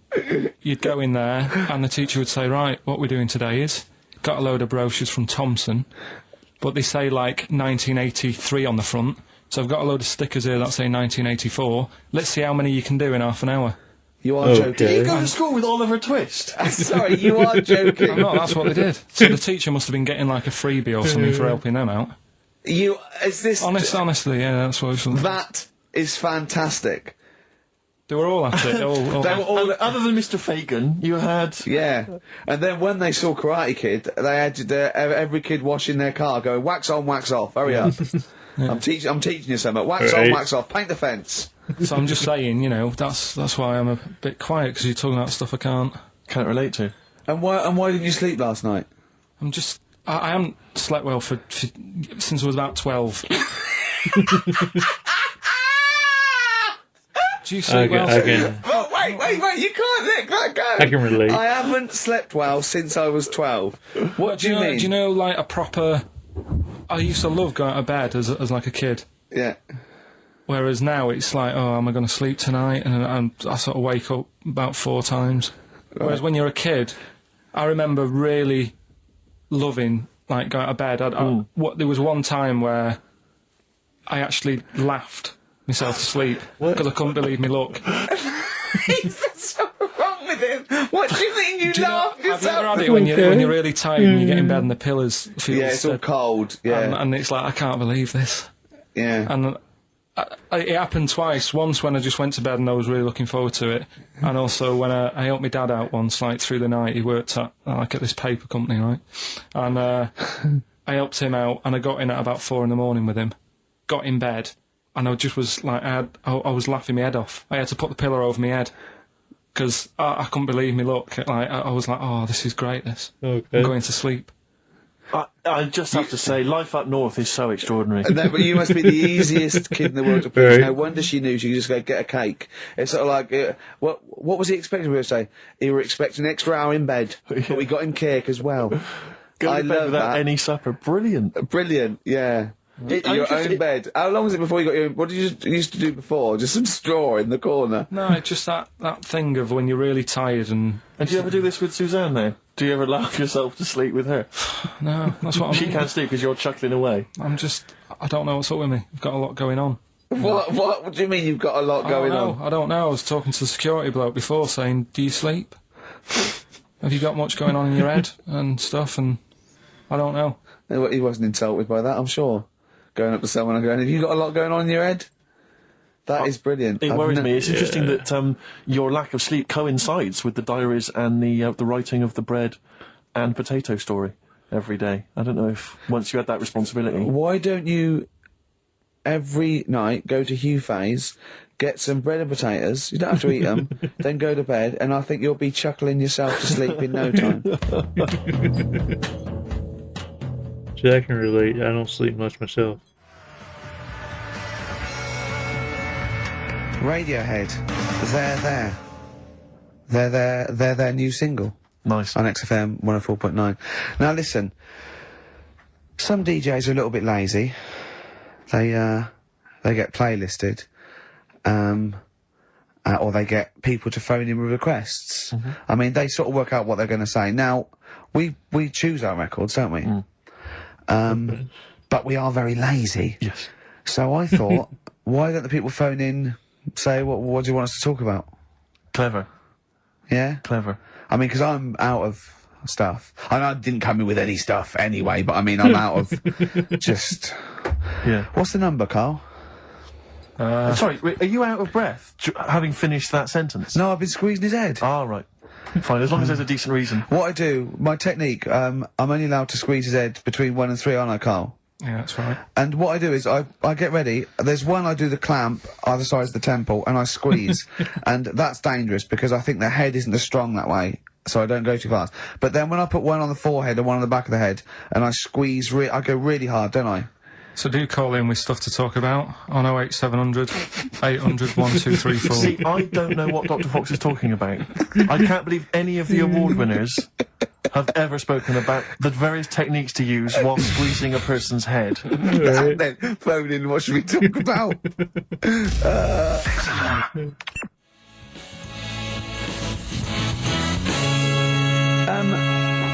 Speaker 5: you'd go in there and the teacher would say, right, what we're doing today is got a load of brochures from Thomson, but they say 1983 on the front. So I've got a load of stickers here that say 1984. Let's see how many you can do in half an hour.
Speaker 2: You are joking.
Speaker 3: Did you go to school with Oliver Twist?
Speaker 2: Sorry, you are joking.
Speaker 5: I'm not, that's what they did. So the teacher must have been getting like a freebie or something for helping them out. Honestly, yeah, that's what it was.
Speaker 2: That is fantastic.
Speaker 5: They were all at it.
Speaker 2: They were all...
Speaker 3: Other than Mr. Fagan, you had...
Speaker 2: Yeah. And then when they saw Karate Kid, they had every kid washing their car going, wax on, wax off, hurry up. I'm teaching you something. Wax on, wax off, paint the fence.
Speaker 5: So I'm just saying, you know, that's why I'm a bit quiet, because you're talking about stuff I can't
Speaker 3: relate to.
Speaker 2: And why didn't you sleep last night?
Speaker 5: I haven't slept well since I was about 12. Do you sleep well?
Speaker 2: Oh, wait, you can't let that go.
Speaker 1: I can relate.
Speaker 2: I haven't slept well since I was 12. What do you mean?
Speaker 5: Do you know, like, a proper... I used to love going to bed as like a kid.
Speaker 2: Yeah.
Speaker 5: Whereas now it's like, oh, am I going to sleep tonight? And I sort of wake up about 4 times. Right. Whereas when you're a kid, I remember really loving, like, going to bed. There was one time where I actually laughed myself to sleep because I couldn't believe me luck.
Speaker 2: What's wrong with him? What do you mean you laughed yourself?
Speaker 5: I've never had it when you're really tired and you get in bed and the pillows feel...
Speaker 2: Yeah, it's all cold, yeah.
Speaker 5: And it's like, I can't believe this.
Speaker 2: Yeah.
Speaker 5: And it happened twice. Once when I just went to bed and I was really looking forward to it, and also when I helped my dad out once, like, through the night. He worked at this paper company, right? And I helped him out, and I got in at about 4 in the morning with him, got in bed, and I just was like, I was laughing my head off. I had to put the pillow over my head because I couldn't believe me luck. Like, I was like, oh, this is great, this.
Speaker 1: Okay.
Speaker 5: I'm going to sleep.
Speaker 3: I just have to say, life up north is so extraordinary.
Speaker 2: No, but you must be the easiest kid in the world to please. Right. No wonder she knew she could just go get a cake. It's sort of like, what was he expecting? We were saying he were expecting an extra hour in bed, but we got him cake as well.
Speaker 3: Go to bed without any supper, brilliant.
Speaker 2: Brilliant, yeah. Your own bed. How long was it before you got your... What did you used to do before? Just some straw in the corner?
Speaker 5: No, it's just that thing of when you're really tired and...
Speaker 3: And do you ever do this with Suzanne, though? Do you ever laugh yourself to sleep with her?
Speaker 5: No, that's what
Speaker 3: She can't sleep because you're chuckling away.
Speaker 5: I don't know what's up with me. I've got a lot going on.
Speaker 2: What do you mean you've got a lot going on?
Speaker 5: I don't know. I was talking to the security bloke before saying, do you sleep? Have you got much going on in your head and stuff? And I don't know.
Speaker 2: He wasn't insulted by that, I'm sure. Going up to someone and going, have you got a lot going on in your head? That is brilliant.
Speaker 3: It worries me. It's interesting that your lack of sleep coincides with the diaries and the writing of the bread and potato story every day. I don't know if once you had that responsibility...
Speaker 2: Why don't you, every night, go to Hugh Faye's, get some bread and potatoes, you don't have to eat them, then go to bed, and I think you'll be chuckling yourself to sleep in no time.
Speaker 1: See, I can relate. I don't sleep much myself.
Speaker 2: Radiohead, they're their new single.
Speaker 3: Nice.
Speaker 2: On XFM 104.9. Now listen, some DJs are a little bit lazy. They get playlisted, or they get people to phone in with requests. Mm-hmm. I mean, they sort of work out what they're going to say. Now, we choose our records, don't we? Mm. But we are very lazy.
Speaker 3: Yes.
Speaker 2: So I thought, why don't the people phone in, say, what do you want us to talk about?
Speaker 3: Clever.
Speaker 2: Yeah?
Speaker 3: Clever.
Speaker 2: I mean, because I'm out of stuff. I know I didn't come in with any stuff anyway, but I mean, I'm out of just...
Speaker 3: Yeah.
Speaker 2: What's the number, Carl?
Speaker 3: Sorry, are you out of breath, having finished that sentence?
Speaker 2: No, I've been squeezing his head.
Speaker 3: Ah, right. Fine, as long as there's a decent reason.
Speaker 2: What I do, my technique, I'm only allowed to squeeze his head between 1 and 3, aren't I, Carl?
Speaker 5: Yeah, that's right.
Speaker 2: And what I do is I get ready. There's one I do the clamp either side of the temple and I squeeze. And that's dangerous because I think the head isn't as strong that way, so I don't go too fast. But then when I put one on the forehead and one on the back of the head and I squeeze, I go really hard, don't I?
Speaker 5: So do call in with stuff to talk about on 08700 800 1234.
Speaker 3: See, I don't know what Dr. Fox is talking about. I can't believe any of the award winners have ever spoken about the various techniques to use while squeezing a person's head.
Speaker 2: Right. Then phone in, what should we talk about?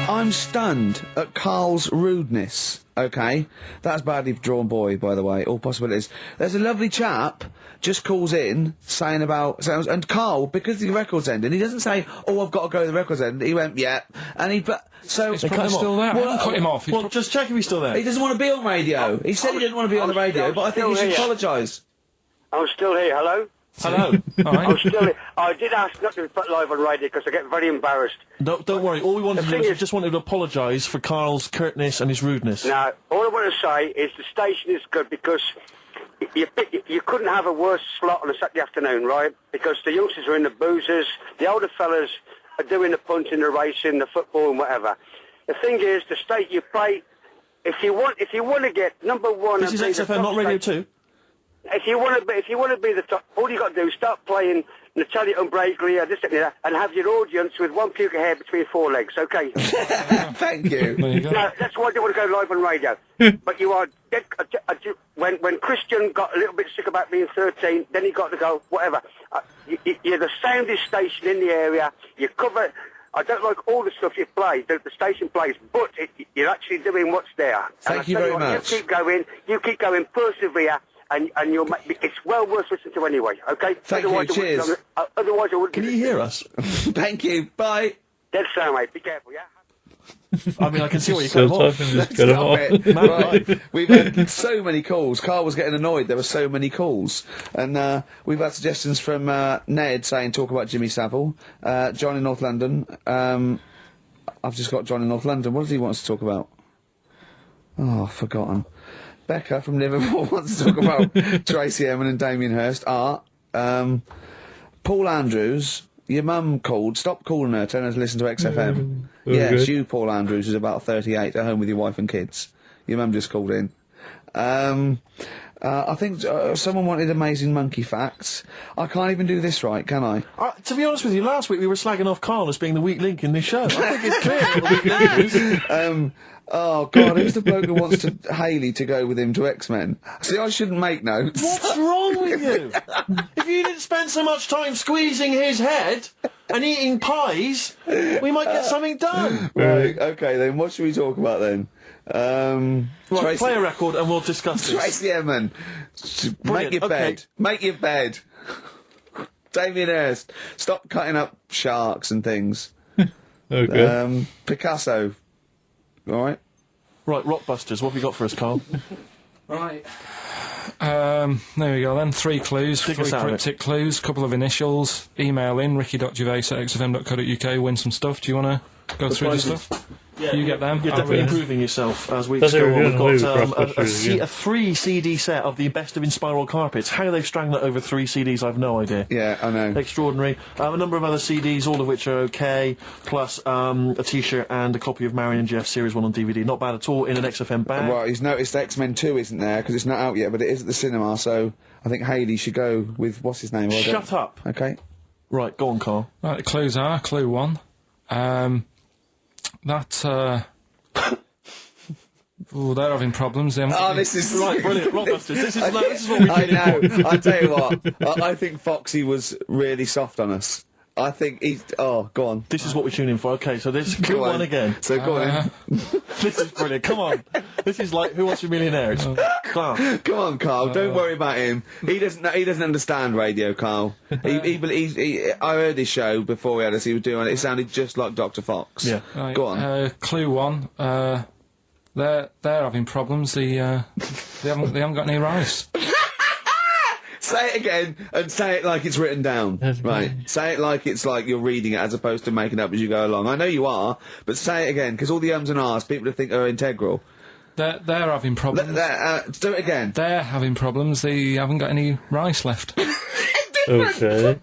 Speaker 2: I'm stunned at Carl's rudeness. Okay, that's badly drawn boy, by the way. All possibilities. There's a lovely chap just calls in saying about sounds, and Carl, because the record's ending, he doesn't say, "Oh, I've got to go to the record's end." He went, "Yeah," and he but so
Speaker 5: He's probably still there. I haven't cut him off.
Speaker 3: Well, just check if he's still there.
Speaker 2: he doesn't want to be on radio. He said he didn't want to be on the radio, but I think he should apologise.
Speaker 6: I'm still here. Hello.
Speaker 3: Hello.
Speaker 5: All right.
Speaker 6: I'm still here. I did ask not to be put live on radio because I get very embarrassed.
Speaker 3: No, don't worry. All we wanted to do
Speaker 6: thing
Speaker 3: was we
Speaker 6: is-
Speaker 3: just wanted to apologise for Carl's curtness and his rudeness.
Speaker 6: Now, all I want to say is the station is good because you couldn't have a worse slot on a Saturday afternoon, right? Because the youngsters are in the boozers, the older fellas are doing the punting, the racing, the football, and whatever. The thing is, the state you play, if you want to get number one,
Speaker 3: This is
Speaker 6: and be the
Speaker 3: XFM,
Speaker 6: top
Speaker 3: not Radio
Speaker 6: station-
Speaker 3: 2.
Speaker 6: If you want to be the top, all you got to do is start playing Natalia Umbraglia, this and that, and have your audience with one puke of hair between four legs. Okay.
Speaker 2: Thank you.
Speaker 5: There you go.
Speaker 6: No, that's why I don't want to go live on radio. But you are dead, when Christian got a little bit sick about being 13, then he got to go whatever. You're the soundest station in the area. You cover. I don't like all the stuff you play, the station plays, but you're actually doing what's there.
Speaker 2: Thank you very much.
Speaker 6: You keep going, persevere. And you'll make it's well worth listening to anyway, okay?
Speaker 2: Thank you, cheers.
Speaker 6: Otherwise I wouldn't.
Speaker 3: Can you hear us?
Speaker 2: Thank you. Bye.
Speaker 6: Dead sound, mate. Be careful, yeah?
Speaker 3: I mean, I can see where you're
Speaker 1: Still
Speaker 3: coming off.
Speaker 1: talking, just cut it
Speaker 2: Stop
Speaker 1: off.
Speaker 2: it. Right. We've had so many calls. Carl was getting annoyed. There were so many calls. And we've had suggestions from Ned saying talk about Jimmy Savile. John in North London. I've just got John in North London. What does he want us to talk about? Oh, I've forgotten. Becca from Liverpool wants to talk about Tracy Emin and Damien Hirst. Art. Paul Andrews. Your mum called. Stop calling her. Tell her to listen to XFM. Yes,
Speaker 1: okay.
Speaker 2: you, Paul Andrews, is about 38 at home with your wife and kids. Your mum just called in. I think someone wanted amazing monkey facts. I can't even do this right, can I?
Speaker 3: To be honest with you, last week we were slagging off Carl as being the weak link in this show. I think it's clear what the weak link is.
Speaker 2: Oh, God, who's the bloke who wants Hayley to go with him to X-Men? See, I shouldn't make notes.
Speaker 3: What's wrong with you? If you didn't spend so much time squeezing his head and eating pies, we might get something done.
Speaker 2: Right, okay, then what should we talk about then?
Speaker 3: Right, play a record and we'll discuss this.
Speaker 2: Tracy Emin. Make
Speaker 3: Brilliant,
Speaker 2: your
Speaker 3: okay.
Speaker 2: bed. Make your bed. Damien Hirst. Stop cutting up sharks and things.
Speaker 1: Okay.
Speaker 2: Picasso. All right.
Speaker 3: Right, Rockbusters, what have you got for us, Carl?
Speaker 5: Right. There we go then. 3 clues,
Speaker 3: Dig
Speaker 5: 3
Speaker 3: us out of it.
Speaker 5: cryptic clues, couple of initials. Email in ricky.gervais@xfm.co.uk. Win some stuff. Do you want to go through the
Speaker 3: prizes.
Speaker 5: stuff? You get them.
Speaker 3: You're
Speaker 5: I'll
Speaker 3: definitely
Speaker 5: read.
Speaker 3: improving yourself as weeks
Speaker 1: Thought they
Speaker 3: go
Speaker 1: were
Speaker 3: on. We've
Speaker 1: doing away with
Speaker 3: got
Speaker 1: Rockbusters again.
Speaker 3: a 3 CD set of the best of In Spiral Carpets. How they've strangled it over 3 CDs, I've no idea.
Speaker 2: Yeah, I know.
Speaker 3: Extraordinary. A number of other CDs, all of which are okay, plus a T-shirt and a copy of Marion and Jeff Series 1 on DVD. Not bad at all, in an XFM bag.
Speaker 2: Right, he's noticed X-Men 2 isn't there because it's not out yet, but it is at the cinema, so I think Hayley should go with, what's his name?
Speaker 3: Shut up.
Speaker 2: Okay.
Speaker 3: Right, go on, Carl.
Speaker 5: Right, the clues are, clue 1. Oh, they're having problems. They haven't
Speaker 2: Oh,
Speaker 5: got
Speaker 2: this is...
Speaker 3: Right, brilliant. Rockbusters. This is what we
Speaker 2: I
Speaker 3: did it
Speaker 2: know. I tell you what, I think Foxy was really soft on us. I think he's... Oh, go on.
Speaker 3: This is what we tune in for. Okay, so this clue
Speaker 2: Go on.
Speaker 3: 1 again.
Speaker 2: So go on.
Speaker 3: This is brilliant. Come on. This is like Who Wants to Be a Millionaire? It's class.
Speaker 2: Come on, Carl. Don't worry about him. He doesn't understand radio, Carl. I heard his show before we had us. He was doing it. It sounded just like Dr. Fox.
Speaker 3: Yeah.
Speaker 5: Right,
Speaker 2: Go on.
Speaker 5: Clue 1. They're having problems. They haven't got any rice.
Speaker 2: Say it again and say it like it's written down. Right. Say it like it's like you're reading it as opposed to making it up as you go along. I know you are, but say it again because all the ums and ahs people think are integral.
Speaker 5: They're having problems.
Speaker 2: Do it again.
Speaker 5: They're having problems. They haven't got any rice left.
Speaker 1: Okay.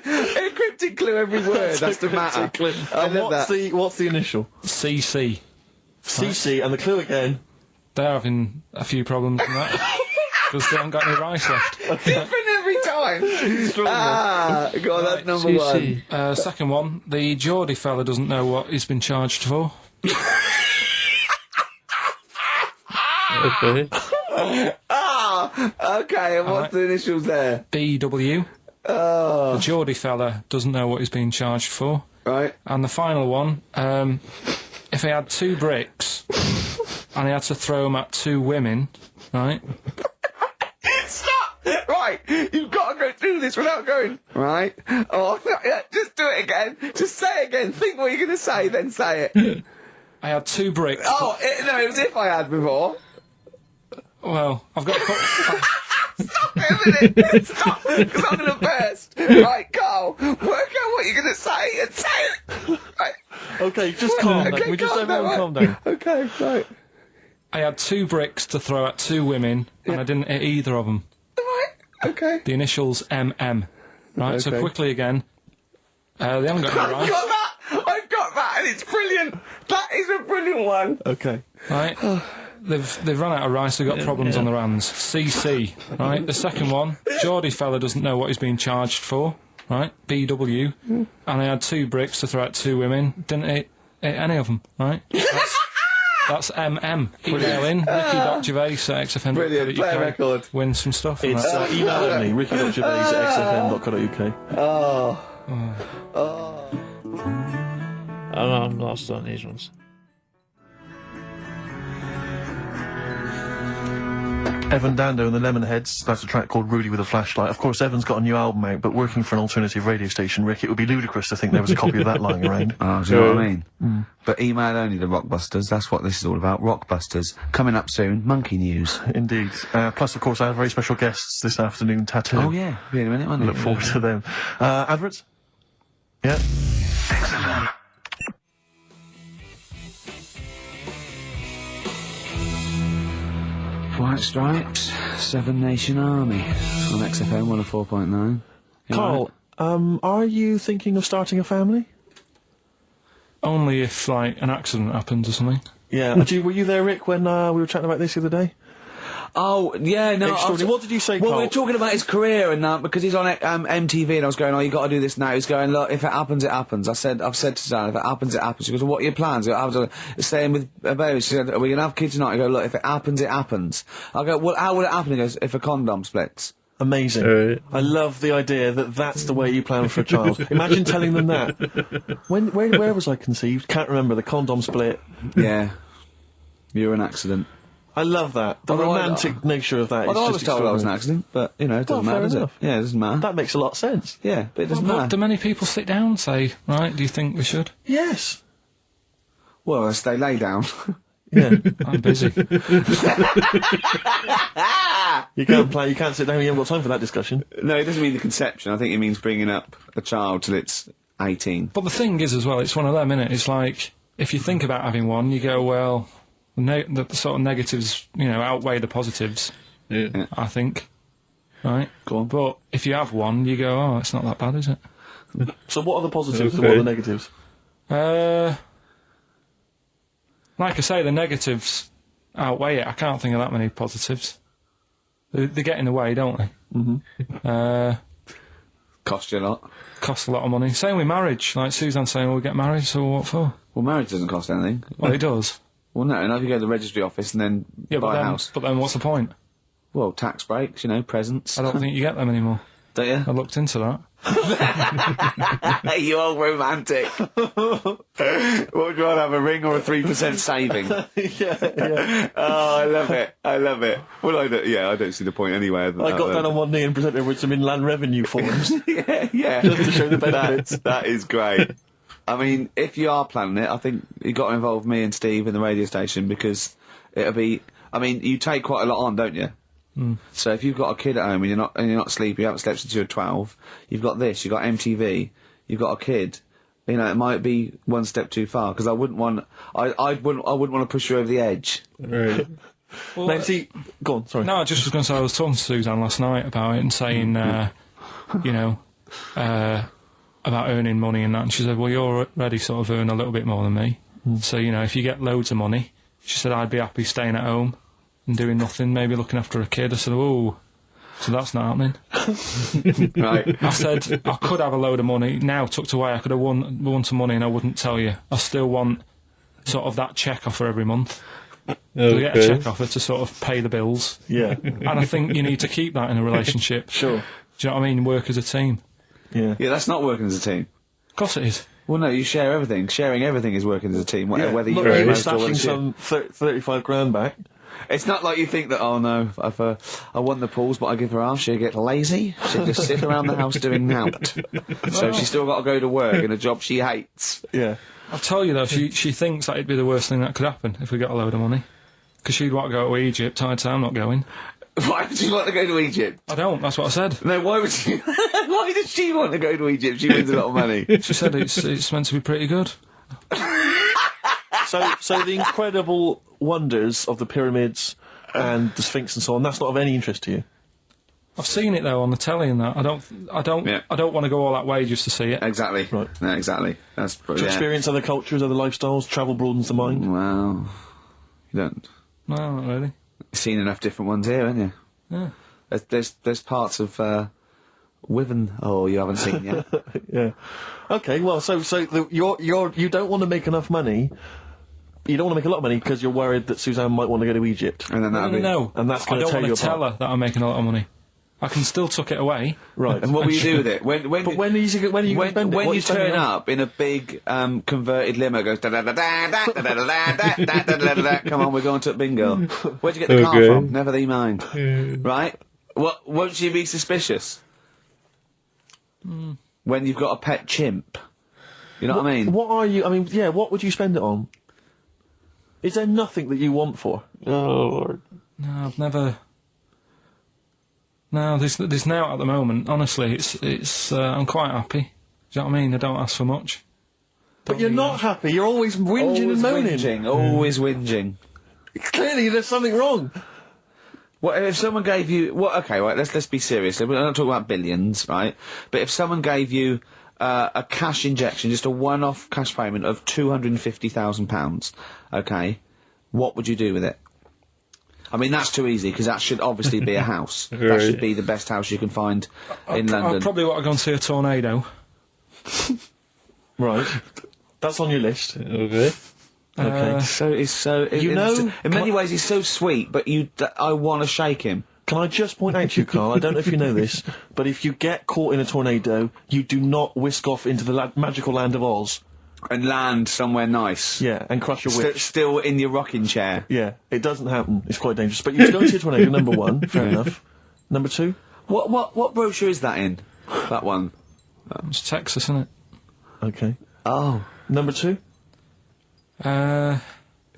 Speaker 2: A cryptic clue every word. That's the matter. I
Speaker 3: And
Speaker 2: love that.
Speaker 3: what's the initial?
Speaker 5: CC.
Speaker 3: CC, and the clue again.
Speaker 5: They're having a few problems in that. Because they haven't got any rice left.
Speaker 2: Different every time. Go on, that's number
Speaker 1: CC.
Speaker 2: one.
Speaker 5: Second one, the Geordie fella doesn't know what he's been charged for.
Speaker 1: Okay.
Speaker 2: Okay, and what's the initials there?
Speaker 5: BW. The Geordie fella doesn't know what he's being charged for.
Speaker 2: Right.
Speaker 5: And the final one, if he had 2 bricks and he had to throw them at 2 women, right?
Speaker 2: Stop! Right, you've got to go through this without going, right? Oh, yeah, just do it again. Just say it again. Think what you're going to say, then say it.
Speaker 5: I had 2 bricks.
Speaker 2: Oh, no, it was if I had before.
Speaker 5: Well, I've got...
Speaker 2: Stop it a minute! Stop! Because I'm going to burst. Right, Carl, work out what you're going to say and say it. Right.
Speaker 3: Okay, just calm down.
Speaker 2: Okay,
Speaker 3: We just
Speaker 2: calm down,
Speaker 3: everyone calm down.
Speaker 2: Okay, right.
Speaker 5: I had 2 bricks to throw at 2 women, and I didn't hit either of them.
Speaker 2: Right, okay.
Speaker 5: The initials MM. Right, so
Speaker 2: Okay.
Speaker 5: quickly again. They haven't got it
Speaker 2: I've
Speaker 5: right.
Speaker 2: got that! I've got that, and it's brilliant! That is a brilliant one!
Speaker 3: Okay.
Speaker 5: Right? They've run out of rice, they've got problems on their hands. CC, right? The second one, Geordie fella doesn't know what he's being charged for, right? BW. And I had 2 bricks to throw at 2 women, didn't hit any of them, right? That's MM. Email in, ricky.gervais at XFM.
Speaker 2: Brilliant, play a record.
Speaker 5: Win some stuff. from
Speaker 3: It's
Speaker 5: that.
Speaker 3: email only, ricky.gervais@xfm.co.uk.
Speaker 1: I'm lost on these ones.
Speaker 3: Evan Dando and the Lemonheads, that's a track called Rudy with a Flashlight. Of course, Evan's got a new album out, but working for an alternative radio station, Rick, it would be ludicrous to think there was a copy of that lying around.
Speaker 2: Oh, do you know what I mean? But email only the Rockbusters, that's what this is all about. Rockbusters. Coming up soon, Monkey News.
Speaker 3: Indeed. Plus, of course, I have very special guests this afternoon, Tattoo.
Speaker 2: Oh, yeah. Be in a minute, won't
Speaker 3: Look
Speaker 2: it?
Speaker 3: forward to them. Adverts? Yeah.
Speaker 2: White Stripes, Seven Nation Army on XFM 104.9.
Speaker 3: Carl, are you thinking of starting a family?
Speaker 5: Only if, like, an accident happens or something.
Speaker 3: Yeah. Were you there, Rick, when we were chatting about this the other day?
Speaker 2: Oh, yeah, no.
Speaker 3: Extraordinary. What did you say,
Speaker 2: Well,
Speaker 3: Carl?
Speaker 2: we were talking about his career and that, because he's on MTV, and I was going, oh, you got to do this now. He's going, look, if it happens, it happens. I've said to Suzanne, if it happens, it happens. She goes, well, what are your plans? I go, staying with a baby. She said, are we going to have kids tonight? I go, look, if it happens, it happens. I go, well, how will it happen? He goes, if a condom splits.
Speaker 3: Amazing.
Speaker 1: Right.
Speaker 3: I love the idea that that's the way you plan for a child. Imagine telling them that. Where was I conceived? Can't remember. The condom split.
Speaker 2: Yeah. You're an accident.
Speaker 3: I love that. The
Speaker 2: Although
Speaker 3: romantic nature of that is
Speaker 2: Although I was
Speaker 3: just
Speaker 2: told I was an
Speaker 3: extraordinary.
Speaker 2: accident, but, you know, it doesn't
Speaker 3: Well,
Speaker 2: matter,
Speaker 3: fair
Speaker 2: does
Speaker 3: enough.
Speaker 2: it? Yeah, it doesn't matter.
Speaker 3: That makes a lot of sense.
Speaker 2: Yeah, but it doesn't
Speaker 5: But
Speaker 2: matter.
Speaker 5: do many people sit down and say, right, do you think we should?
Speaker 3: Yes.
Speaker 2: Well, as they lay down.
Speaker 3: Yeah.
Speaker 5: I'm busy.
Speaker 3: You can't play. You can't sit down. You haven't got time for that discussion.
Speaker 2: No, it doesn't mean the conception. I think it means bringing up a child till it's 18.
Speaker 5: But the thing is, as well, it's one of them, innit? It's like, if you think about having one, you go, well, the sort of negatives, you know, outweigh the positives,
Speaker 1: Yeah.
Speaker 5: I think. Right?
Speaker 2: Go on.
Speaker 5: But if you have one, you go, oh, it's not that bad, is it?
Speaker 3: So, what are the positives and
Speaker 1: Okay.
Speaker 3: what are the negatives?
Speaker 5: Like I say, the negatives outweigh it. I can't think of that many positives. They get in the way, don't they? Mm-hmm.
Speaker 2: Cost you a lot.
Speaker 5: Cost a lot of money. Same with marriage. Like Suzanne's saying, we'll get married, so what for?
Speaker 2: Well, marriage doesn't cost anything.
Speaker 5: Well, it does.
Speaker 2: Well, no, if you go to the registry office and then
Speaker 5: Yeah,
Speaker 2: buy
Speaker 5: but
Speaker 2: a
Speaker 5: then,
Speaker 2: house.
Speaker 5: but then what's the point?
Speaker 2: Well, tax breaks, you know, presents.
Speaker 5: I don't think you get them anymore.
Speaker 2: Don't you?
Speaker 5: I looked into that.
Speaker 2: Hey, you old romantic. What would you rather have, a ring or a 3% saving?
Speaker 3: Yeah.
Speaker 2: Oh, I love it. I love it. Well, I don't see the point anyway.
Speaker 3: I got down on one knee and presented her with some inland revenue forms.
Speaker 2: yeah.
Speaker 3: Just to show the benefits.
Speaker 2: That is great. I mean, if you are planning it, I think you got to involve me and Steve in the radio station, because it'll be. I mean, you take quite a lot on, don't you? So if you've got a kid at home and you're not sleepy, you haven't slept since you were 12, you've got this, you've got MTV, you've got a kid. You know, it might be one step too far, because I wouldn't want to push you over the edge.
Speaker 1: Right.
Speaker 5: Well,
Speaker 3: Now, see, go on, sorry.
Speaker 5: no, I just was going to say, I was talking to Suzanne last night about it and saying, you know, about earning money and that, and she said, well, you're already sort of earn a little bit more than me, so, you know, if you get loads of money, she said, I'd be happy staying at home and doing nothing, maybe looking after a kid. I said, oh, so that's not happening.
Speaker 2: Right.
Speaker 5: I said, I could have a load of money now tucked away, I could have won some money and I wouldn't tell you. I still want sort of that check offer every month. To get a check offer to sort of pay the bills.
Speaker 3: Yeah.
Speaker 5: And I think you need to keep that in a relationship.
Speaker 3: Sure.
Speaker 5: Do you know what I mean? Work as a team.
Speaker 3: Yeah.
Speaker 2: Yeah, that's not working as a team.
Speaker 5: Of course it is.
Speaker 2: Well, no, you share everything. Sharing everything is working as a team, whether you
Speaker 3: Look,
Speaker 2: earn
Speaker 3: you were
Speaker 2: most or whether
Speaker 3: stashing
Speaker 2: she-
Speaker 3: some 35 grand back.
Speaker 2: It's not like you think that, oh no, I won the pools, but I give her half, she'll get lazy, she'll just sit around the house doing nout. So she's still got to go to work in a job she hates.
Speaker 3: Yeah.
Speaker 5: I'll tell you though, she thinks that it'd be the worst thing that could happen if we got a load of money. Because she'd want to go to Egypt, I'd say I'm not going.
Speaker 2: Why would she want to go to Egypt?
Speaker 5: I don't, that's what I said.
Speaker 2: No, why would she? Why does she want to go to Egypt? She wins a lot of money.
Speaker 5: She said it's meant to be pretty good.
Speaker 3: So the incredible wonders of the pyramids and the Sphinx and so on, that's not of any interest to you?
Speaker 5: I've seen it though on the telly and that. I don't want to go all that way just to see it.
Speaker 2: Exactly.
Speaker 3: Right.
Speaker 2: No, exactly. That's
Speaker 3: Do you experience other cultures, other lifestyles? Travel broadens the mind?
Speaker 2: Well, you don't.
Speaker 5: No, not really.
Speaker 2: You've seen enough different ones here, haven't you?
Speaker 5: Yeah.
Speaker 2: There's parts of Wiven. Oh, you haven't seen yet.
Speaker 3: Yeah. Okay. Well, you don't want to make enough money. You don't want to make a lot of money because you're worried that Suzanne might want to go to Egypt.
Speaker 2: And then that'll be
Speaker 5: No.
Speaker 3: And that's
Speaker 5: I
Speaker 3: going to
Speaker 5: don't
Speaker 3: tear
Speaker 5: want
Speaker 3: you
Speaker 5: to tell
Speaker 3: apart.
Speaker 5: her that I'm making a lot of money. I can still tuck it away.
Speaker 3: Right.
Speaker 2: And what will you do with it? When
Speaker 3: But when are you going to spend it?
Speaker 2: when
Speaker 3: What are
Speaker 2: you
Speaker 3: spending
Speaker 2: turn
Speaker 3: it on?
Speaker 2: up in a big converted limo, goes da da da da da da da da da da da da da. Come on, we're going to bingo. Where'd you get the car
Speaker 1: Okay.
Speaker 2: from? Never thee mind. Right? What? Won't you be suspicious when you've got a pet chimp? You know what I mean?
Speaker 3: What are you? I mean, yeah. What would you spend it on? Is there nothing that you want for?
Speaker 1: Oh, Lord.
Speaker 5: No, I've never. No, there's now at the moment. Honestly, it's. I'm quite happy. Do you know what I mean? I don't ask for much.
Speaker 3: But you're not happy. You're always whinging and moaning.
Speaker 2: Whinging, always whinging.
Speaker 3: Clearly, there's something wrong.
Speaker 2: What if someone gave you? Well, okay, right. Let's be serious. We're not talking about billions, right? But if someone gave you a cash injection, just a one-off cash payment of £250,000, okay, what would you do with it? I mean, that's too easy because that should obviously be a house. That
Speaker 1: Right.
Speaker 2: should be the best house you can find in
Speaker 5: I
Speaker 2: London.
Speaker 5: probably want to go and see a tornado.
Speaker 3: Right. That's on your list.
Speaker 1: Okay.
Speaker 3: Okay.
Speaker 2: In many ways, he's so sweet, but I want to shake him.
Speaker 3: Can I just point out to you, Carl, I don't know if you know this, but if you get caught in a tornado, you do not whisk off into the magical land of Oz.
Speaker 2: And land somewhere nice.
Speaker 3: Yeah, and crush your witch.
Speaker 2: Still in your rocking chair.
Speaker 3: Yeah, it doesn't happen. It's quite dangerous. But you go and see a tornado, number one, fair enough. Number two?
Speaker 2: What brochure is that in? That one.
Speaker 5: It's Texas, isn't it?
Speaker 3: Okay.
Speaker 2: Oh.
Speaker 3: Number two?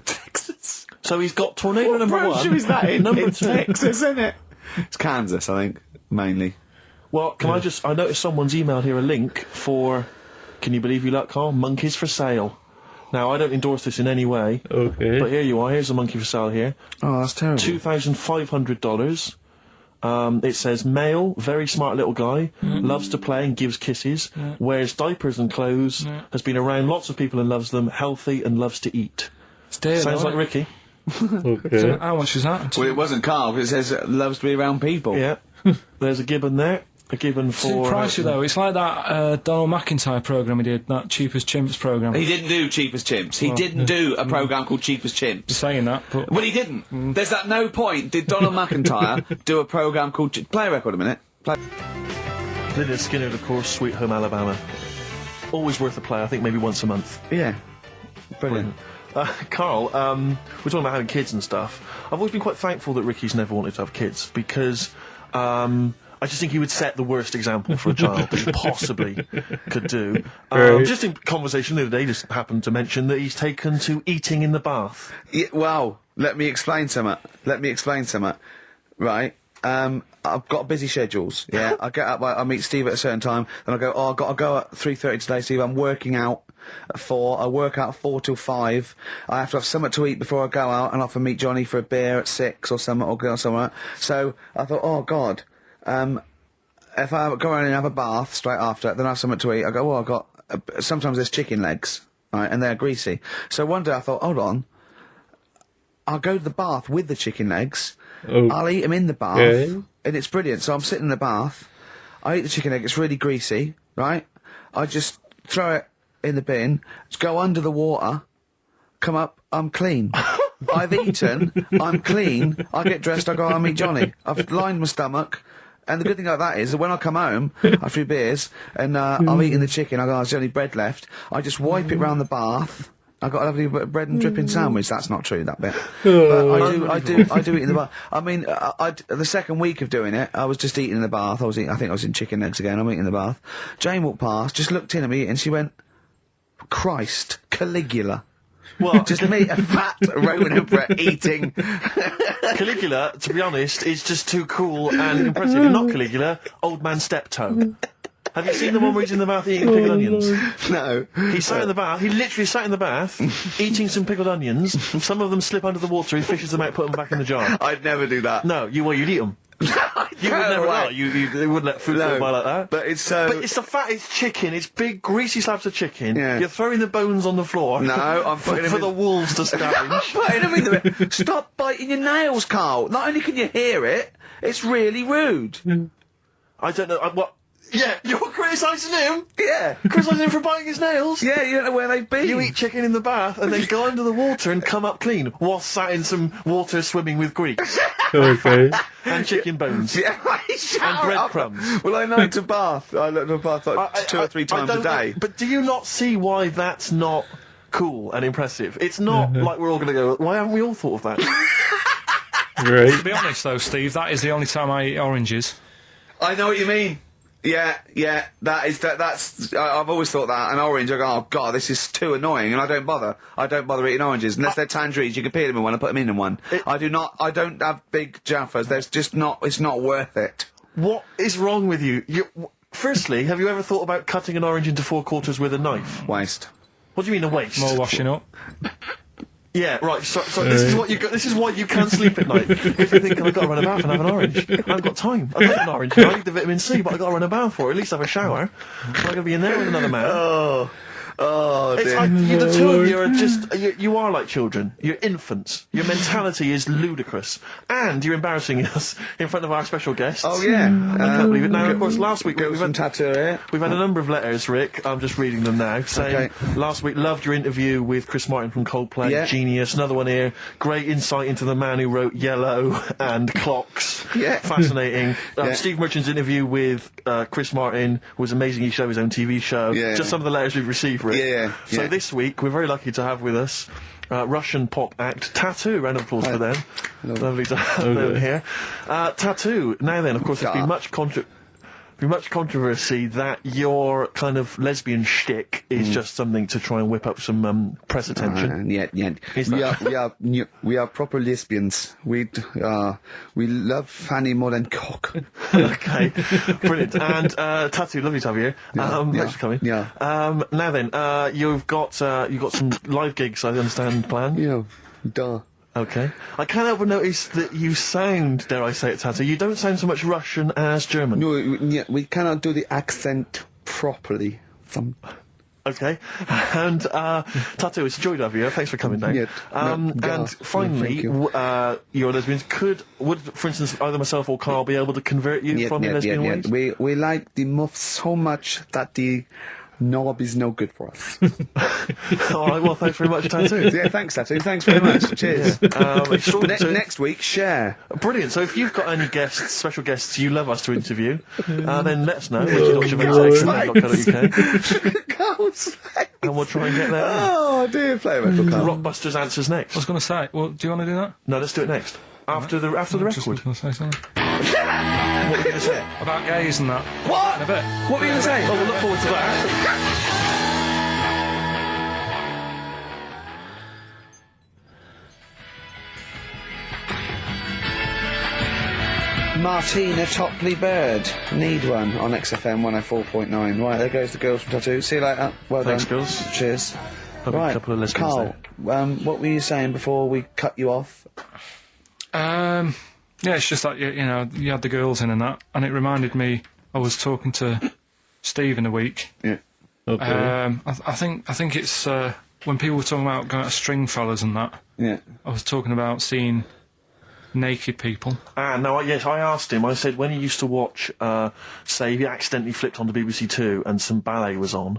Speaker 2: Texas.
Speaker 3: So he's got tornado number
Speaker 2: brochure
Speaker 3: one.
Speaker 2: is that in?
Speaker 3: Number
Speaker 2: It's
Speaker 3: two.
Speaker 2: Texas, isn't it? It's Kansas, I think, mainly.
Speaker 3: Well, I noticed someone's emailed here a link for, can you believe you luck, Carl? Monkeys for sale. Now, I don't endorse this in any way,
Speaker 1: Okay.
Speaker 3: but here you are. Here's a monkey for sale here.
Speaker 2: Oh, that's terrible.
Speaker 3: $2,500. It says male, very smart little guy, loves to play and gives kisses, wears diapers and clothes, has been around lots of people and loves them, healthy and loves to eat. Sounds like Ricky.
Speaker 1: Okay.
Speaker 5: So how much is that?
Speaker 2: Well, it wasn't Carl, but it says loves to be around people.
Speaker 3: Yeah. There's a gibbon there. A gibbon
Speaker 5: It's too
Speaker 3: for...
Speaker 5: pricey though. It's like that Donald McIntyre programme he did, that Cheapest Chimps programme.
Speaker 2: He didn't do Cheap as Chimps. He didn't do a programme called Cheap as Chimps.
Speaker 5: Saying that, but
Speaker 2: Well, he didn't. There's at no point did Donald McIntyre do a programme called... Play a record a minute. Play...
Speaker 3: Lynyrd Skynyrd, of course, Sweet Home Alabama. Always worth a play, I think maybe once a month.
Speaker 2: Yeah. Brilliant.
Speaker 3: Carl, we're talking about having kids and stuff. I've always been quite thankful that Ricky's never wanted to have kids, because I just think he would set the worst example for a child that he possibly could do.
Speaker 1: Right.
Speaker 3: Just in conversation the other day, just happened to mention that he's taken to eating in the bath.
Speaker 2: Yeah, well, let me explain something. Right. I've got busy schedules, yeah. I get up, I meet Steve at a certain time, and I go, oh, I've got to go at 3:30 today, Steve, I'm working out at 4, I work out 4 till 5, I have to have something to eat before I go out, and I often meet Johnny for a beer at 6 or something, or go somewhere. So, I thought, oh, God, if I go around and have a bath straight after, then I have something to eat, I go, well, I've got, sometimes there's chicken legs, right, and they're greasy. So one day I thought, hold on, I'll go to the bath with the chicken legs,
Speaker 1: Oh.
Speaker 2: I'll eat them in the bath,
Speaker 1: Okay.
Speaker 2: and it's brilliant. So I'm sitting in the bath, I eat the chicken egg, it's really greasy, right? I just throw it in the bin, just go under the water, come up, I'm clean. I've eaten, I'm clean, I get dressed, I go, I meet Johnny. I've lined my stomach, And the good thing about that is that when I come home after a few beers and I'm eating the chicken, I go, there's only bread left. I just wipe it round the bath. I got a lovely bread and dripping sandwich. That's not true, that bit. But I do eat in the bath. I mean, the second week of doing it, I was just eating in the bath. I think I was in chicken legs again. I'm eating in the bath. Jane walked past, just looked in at me, and she went, "Christ, Caligula."
Speaker 3: Well,
Speaker 2: Just me, a fat Roman emperor eating.
Speaker 3: Caligula, to be honest, is just too cool and impressive. If not Caligula, Old Man Steptoe. Have you seen the one where he's in the bath eating pickled onions?
Speaker 2: No.
Speaker 3: He sat in the bath, he literally sat in the bath, eating some pickled onions. Some of them slip under the water, he fishes them out, put them back in the jar.
Speaker 2: I'd never do that.
Speaker 3: No, you'd eat them. You would never know. You wouldn't let food go by like that.
Speaker 2: But it's
Speaker 3: But it's the fat, it's chicken, it's big greasy slabs of chicken.
Speaker 2: Yeah.
Speaker 3: You're throwing the bones on the floor.
Speaker 2: No, I'm
Speaker 3: for,
Speaker 2: putting them
Speaker 3: for
Speaker 2: in-
Speaker 3: the wolves to scavenge.
Speaker 2: Putting them in the Stop biting your nails, Carl. Not only can you hear it, it's really rude.
Speaker 3: I don't know, what? Yeah, you're criticising him?
Speaker 2: Yeah.
Speaker 3: Criticising him for biting his nails?
Speaker 2: Yeah, you don't know where they've been.
Speaker 3: You eat chicken in the bath and then go under the water and come up clean while sat in some water swimming with Greeks.
Speaker 1: Okay.
Speaker 3: And chicken bones.
Speaker 2: Yeah,
Speaker 3: And breadcrumbs.
Speaker 2: Well, I like to bath. I like to bath like 2 or 3 times a day.
Speaker 3: But do you not see why that's not cool and impressive? It's not like we're all going to go, why haven't we all thought of that?
Speaker 1: Right.
Speaker 5: To be honest, though, Steve, that is the only time I eat oranges.
Speaker 2: I know what you mean. Yeah, that's. I've always thought that an orange. I go, oh god, this is too annoying, and I don't bother. I don't bother eating oranges unless they're tangerines. You can peel them in one and put them in one. I do not. I don't have big jaffas. There's just not. It's not worth it.
Speaker 3: What is wrong with you? Firstly, have you ever thought about cutting an orange into 4 quarters with a knife?
Speaker 2: Waste.
Speaker 3: What do you mean a waste?
Speaker 5: More washing up.
Speaker 3: Yeah, right. So this is what you got. This is why you can't sleep at night because you think I've got to run a bath and have an orange. I haven't got time. I've got an orange. I need the vitamin C, but I've got to run a bath for it. At least have a shower. I'm not going to be in there with another man.
Speaker 2: Oh,
Speaker 3: It's
Speaker 2: dear.
Speaker 3: like the two of you are just you are like children. You're infants. Your mentality is ludicrous, and you're embarrassing us in front of our special guests.
Speaker 2: Oh yeah.
Speaker 3: I can't believe it. Now, of course, last week
Speaker 2: Got
Speaker 3: we've
Speaker 2: some
Speaker 3: had
Speaker 2: tattoo here.
Speaker 3: We've had a number of letters, Rick. I'm just reading them now. Saying, last week, loved your interview with Chris Martin from Coldplay.
Speaker 2: Yeah.
Speaker 3: Genius. Another one here. Great insight into the man who wrote Yellow and Clocks.
Speaker 2: Yeah.
Speaker 3: Fascinating.
Speaker 2: Yeah.
Speaker 3: Steve Merchant's interview with Chris Martin was amazing. He showed his own TV show.
Speaker 2: Yeah.
Speaker 3: Just some of the letters we've received, Rick.
Speaker 2: Yeah.
Speaker 3: So
Speaker 2: Yeah.
Speaker 3: this week, we're very lucky to have with us Russian pop act Tattoo. Round of applause for them. Lovely to have them here. Tattoo. Now then, of course, there's been much controversy that your kind of lesbian shtick is just something to try and whip up some press attention.
Speaker 2: Yeah.
Speaker 3: Is
Speaker 2: We are proper lesbians. We love fanny more than cock.
Speaker 3: Okay, brilliant. And Tattoo, lovely to have you here. Thanks for coming.
Speaker 2: Yeah.
Speaker 3: Now then, you've got some live gigs, I understand, planned.
Speaker 2: Yeah. Duh.
Speaker 3: Okay. I can't help but notice that you sound, dare I say it, Tattoo, you don't sound so much Russian as German.
Speaker 2: No, we cannot do the accent properly.
Speaker 3: Okay. And Tattoo, it's a joy to have you here. Thanks for coming down.
Speaker 2: Yeah.
Speaker 3: And finally,
Speaker 2: thank you.
Speaker 3: you're lesbians. Would, for instance, either myself or Carl be able to convert you from your lesbian ways?
Speaker 2: We like the muff so much that the knob is no good for us.
Speaker 3: All right, well, thanks very much, Tattoo.
Speaker 2: Yeah, thanks, Tattoo. Thanks very much. Cheers.
Speaker 3: Extraordinary.
Speaker 2: Next week, share.
Speaker 3: Brilliant. So if you've got any guests, special guests you love us to interview, then let us know. Richard.Gervais@xfm.co.uk,
Speaker 2: Carl's face.
Speaker 3: and we'll try and get there.
Speaker 2: Oh dear, play a record, Carl.
Speaker 3: Rockbusters answers next.
Speaker 5: I was going to say, well, do you want to do that?
Speaker 3: No, let's do it next. After the
Speaker 5: Just
Speaker 3: record.
Speaker 5: was going to say something.
Speaker 3: What were you going to say?
Speaker 5: About gays and that.
Speaker 2: What?
Speaker 5: In a bit.
Speaker 2: What were you going to say?
Speaker 3: Oh, we'll look forward to that.
Speaker 2: Martina Topley Bird. Need one on XFM 104.9. Right, there goes the girls from Tattoo. See you later. Well
Speaker 3: Thanks,
Speaker 2: done.
Speaker 3: girls.
Speaker 2: Cheers.
Speaker 3: Probably
Speaker 2: Right,
Speaker 3: a couple of lesbians
Speaker 2: Carl, what were you saying before we cut you off?
Speaker 5: Yeah, it's just like, you know, you had the girls in and that, and it reminded me, I was talking to Steve in a week.
Speaker 2: Yeah.
Speaker 1: Okay.
Speaker 5: I think it's, when people were talking about going out string fellas and that,
Speaker 2: Yeah.
Speaker 5: I was talking about seeing naked people.
Speaker 3: No, yes, I asked him, I said, when he used to watch, say, he accidentally flipped onto BBC Two and some ballet was on,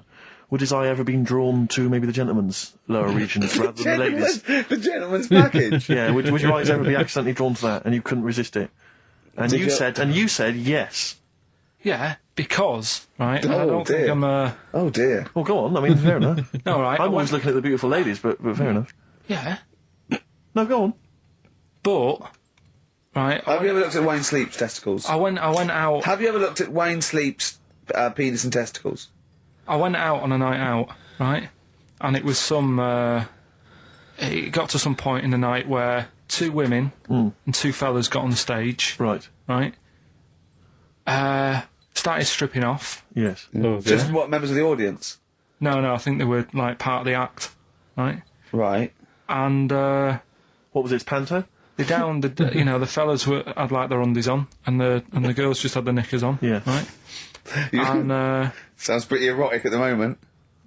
Speaker 3: would his eye ever been drawn to maybe the gentleman's lower regions rather than the ladies'?
Speaker 2: The gentleman's package.
Speaker 3: Yeah, would your eyes ever be accidentally drawn to that and you couldn't resist it? And you said yes.
Speaker 5: Yeah, because, right, I
Speaker 2: Oh,
Speaker 5: don't think
Speaker 2: dear.
Speaker 5: I'm
Speaker 2: Oh dear.
Speaker 3: Well, go on. I mean, fair enough.
Speaker 5: no, right.
Speaker 3: I'm always looking at the beautiful ladies, but fair enough.
Speaker 5: Yeah,
Speaker 3: No, go on.
Speaker 5: but, right,
Speaker 2: Have you ever looked at Wayne Sleep's testicles?
Speaker 5: I went out.
Speaker 2: Have you ever looked at Wayne Sleep's penis and testicles?
Speaker 5: I went out on a night out, right, and it was it got to some point in the night where 2 women and 2 fellas got on the stage,
Speaker 3: Right.
Speaker 5: right, started stripping off.
Speaker 3: Yes.
Speaker 2: Just what, members of the audience?
Speaker 5: No, I think they were, like, part of the act, right,
Speaker 2: Right.
Speaker 5: and,
Speaker 3: What was it, panto?
Speaker 5: they downed, the fellas had, like, their undies on, and the girls just had their knickers on,
Speaker 3: Yeah.
Speaker 5: right, and,
Speaker 2: Sounds pretty erotic at the moment.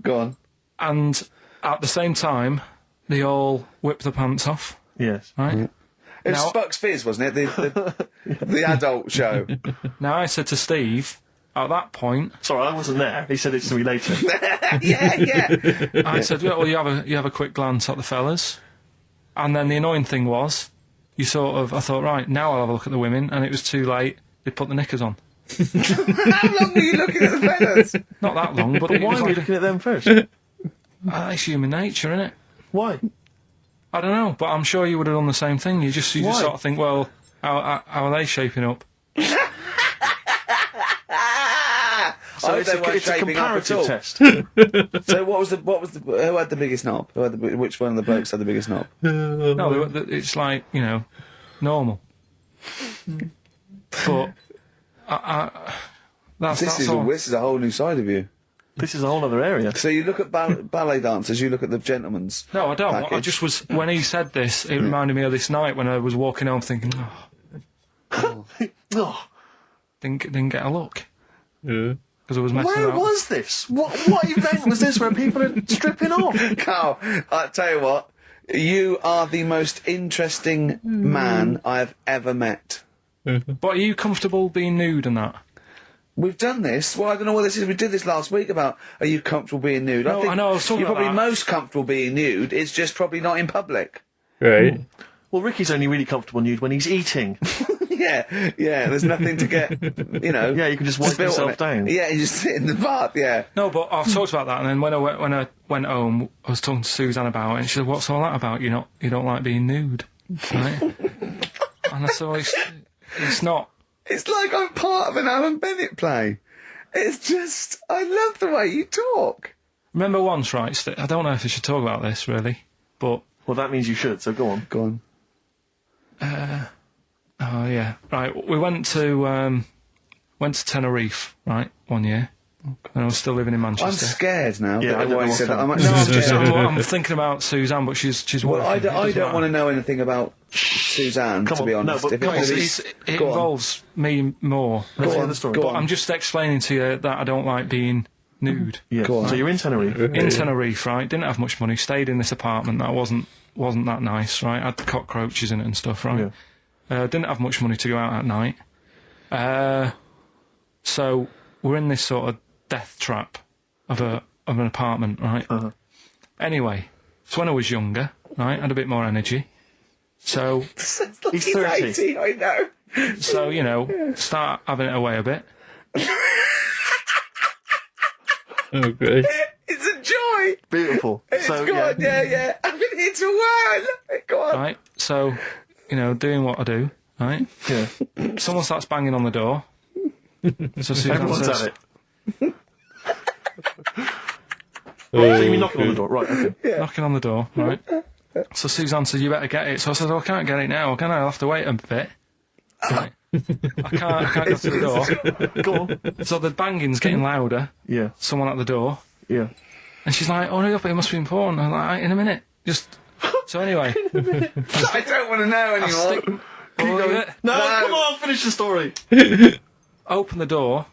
Speaker 2: Go on.
Speaker 5: and at the same time, they all whipped their pants off,
Speaker 3: Yes.
Speaker 5: right?
Speaker 2: It was
Speaker 5: Now-
Speaker 2: Spuck's Fizz, wasn't it? The adult show.
Speaker 5: Now, I said to Steve, at that point,
Speaker 3: Sorry, I wasn't there. He said it to me later.
Speaker 2: yeah.
Speaker 5: I said, well, you have a quick glance at the fellas. And then the annoying thing was, I thought, right, now I'll have a look at the women, and it was too late. They put the knickers on.
Speaker 2: How long were you looking at the fellas?
Speaker 5: Not that long, but it
Speaker 3: Why
Speaker 5: was
Speaker 3: are we
Speaker 5: like,
Speaker 3: looking at them first?
Speaker 5: it's human nature, isn't it?
Speaker 3: Why?
Speaker 5: I don't know, but I'm sure you would have done the same thing. You just
Speaker 3: Why?
Speaker 5: sort of think, well, how are they shaping up?
Speaker 3: So it's a
Speaker 2: shaping up at all.
Speaker 3: comparative test.
Speaker 2: So who had the biggest knob? Which one of the blokes had the biggest knob?
Speaker 5: No, it's like, normal. But
Speaker 2: This
Speaker 5: all.
Speaker 2: is a whole new side of you.
Speaker 3: This is a whole other area.
Speaker 2: So you look at ballet dancers, you look at the gentlemen's.
Speaker 5: No, I don't. I
Speaker 2: package.
Speaker 5: just was when he said this. It reminded me of this night when I was walking home, thinking,
Speaker 3: Oh,
Speaker 5: didn't get a look
Speaker 1: Yeah.
Speaker 5: because I was messing
Speaker 3: where
Speaker 5: about.
Speaker 3: was this? What event was this where people are stripping off?
Speaker 2: Carl, I tell you what, you are the most interesting man I've ever met.
Speaker 5: But are you comfortable being nude and that?
Speaker 2: We've done this. Well, I don't know what this is. We did this last week about, are you comfortable being nude?
Speaker 5: No, I know, I was talking
Speaker 2: you're
Speaker 5: about
Speaker 2: probably
Speaker 5: that.
Speaker 2: most comfortable being nude. It's just probably not in public.
Speaker 1: Right.
Speaker 3: Well, Ricky's only really comfortable nude when he's eating.
Speaker 2: Yeah. There's nothing to get,
Speaker 3: Yeah, you can just wipe
Speaker 2: spilt on
Speaker 3: yourself
Speaker 2: it.
Speaker 3: down.
Speaker 2: Yeah, you just sit in the bath. Yeah.
Speaker 5: No, but I've talked about that, and then when I went home, I was talking to Suzanne about it, and she said, "What's all that about? You don't like being nude, right?" And I said, well, "It's not."
Speaker 2: It's like I'm part of an Alan Bennett play. It's just, I love the way you talk.
Speaker 5: Remember once, right? I don't know if I should talk about this really, but
Speaker 3: Well, that means you should, so go on.
Speaker 2: Go on.
Speaker 5: oh yeah, right. We went to Tenerife, right, one year, and I was still living in
Speaker 2: I'm
Speaker 5: Manchester.
Speaker 2: scared now.
Speaker 3: Yeah,
Speaker 2: that
Speaker 3: I don't
Speaker 2: why
Speaker 3: know
Speaker 2: you
Speaker 3: what's
Speaker 2: said that. I'm
Speaker 3: happening.
Speaker 2: actually
Speaker 5: No,
Speaker 2: scared.
Speaker 5: I'm thinking about Suzanne, but she's
Speaker 2: Well,
Speaker 5: working.
Speaker 2: I don't want to know anything about Suzanne,
Speaker 3: Come
Speaker 2: to
Speaker 3: on.
Speaker 2: be
Speaker 3: No,
Speaker 2: honest.
Speaker 3: but
Speaker 2: If
Speaker 3: come on,
Speaker 2: it's-
Speaker 5: It
Speaker 2: Go on.
Speaker 5: involves me more.
Speaker 3: Let's
Speaker 2: Go
Speaker 3: hear
Speaker 2: on,
Speaker 3: the story.
Speaker 2: go
Speaker 5: But
Speaker 2: on.
Speaker 5: I'm just explaining to you that I don't like being nude.
Speaker 3: Yeah.
Speaker 2: Go on.
Speaker 3: So you're in Tenerife.
Speaker 5: In Tenerife, right? Didn't have much money. Stayed in this apartment that wasn't that nice, right? Had cockroaches in it and stuff, right? Didn't have much money to go out at night. So we're in this sort of death trap of an apartment, right?
Speaker 3: Uh-huh.
Speaker 5: Anyway, so when I was younger, right, had a bit more energy. So
Speaker 3: He's 30.
Speaker 2: 80, I know.
Speaker 5: so start having it away a bit.
Speaker 1: Okay.
Speaker 2: It's a joy.
Speaker 3: Beautiful.
Speaker 2: It's
Speaker 3: So,
Speaker 2: go
Speaker 3: yeah.
Speaker 2: on, yeah. I've been here to learn. Go on.
Speaker 5: Right, so, doing what I do, right?
Speaker 3: Yeah.
Speaker 5: Someone starts banging on the door. So Suzanne
Speaker 3: Everyone's
Speaker 5: says,
Speaker 3: at it. So you mean knocking on the door? Right, okay.
Speaker 5: knocking on the door, right? So Suzanne says, you better get it. So I said, I can't get it now, can I? I'll have to wait a bit. Right. I can't go to the door.
Speaker 3: Go on.
Speaker 5: So the banging's getting louder.
Speaker 3: Yeah,
Speaker 5: Someone at the door.
Speaker 3: yeah.
Speaker 5: And she's like, oh, hurry up, it must be important. I'm like, in a minute. So anyway.
Speaker 2: I don't want to know
Speaker 5: I stick,
Speaker 2: anymore.
Speaker 3: No,
Speaker 2: No.
Speaker 3: come on, finish the story.
Speaker 5: open the door.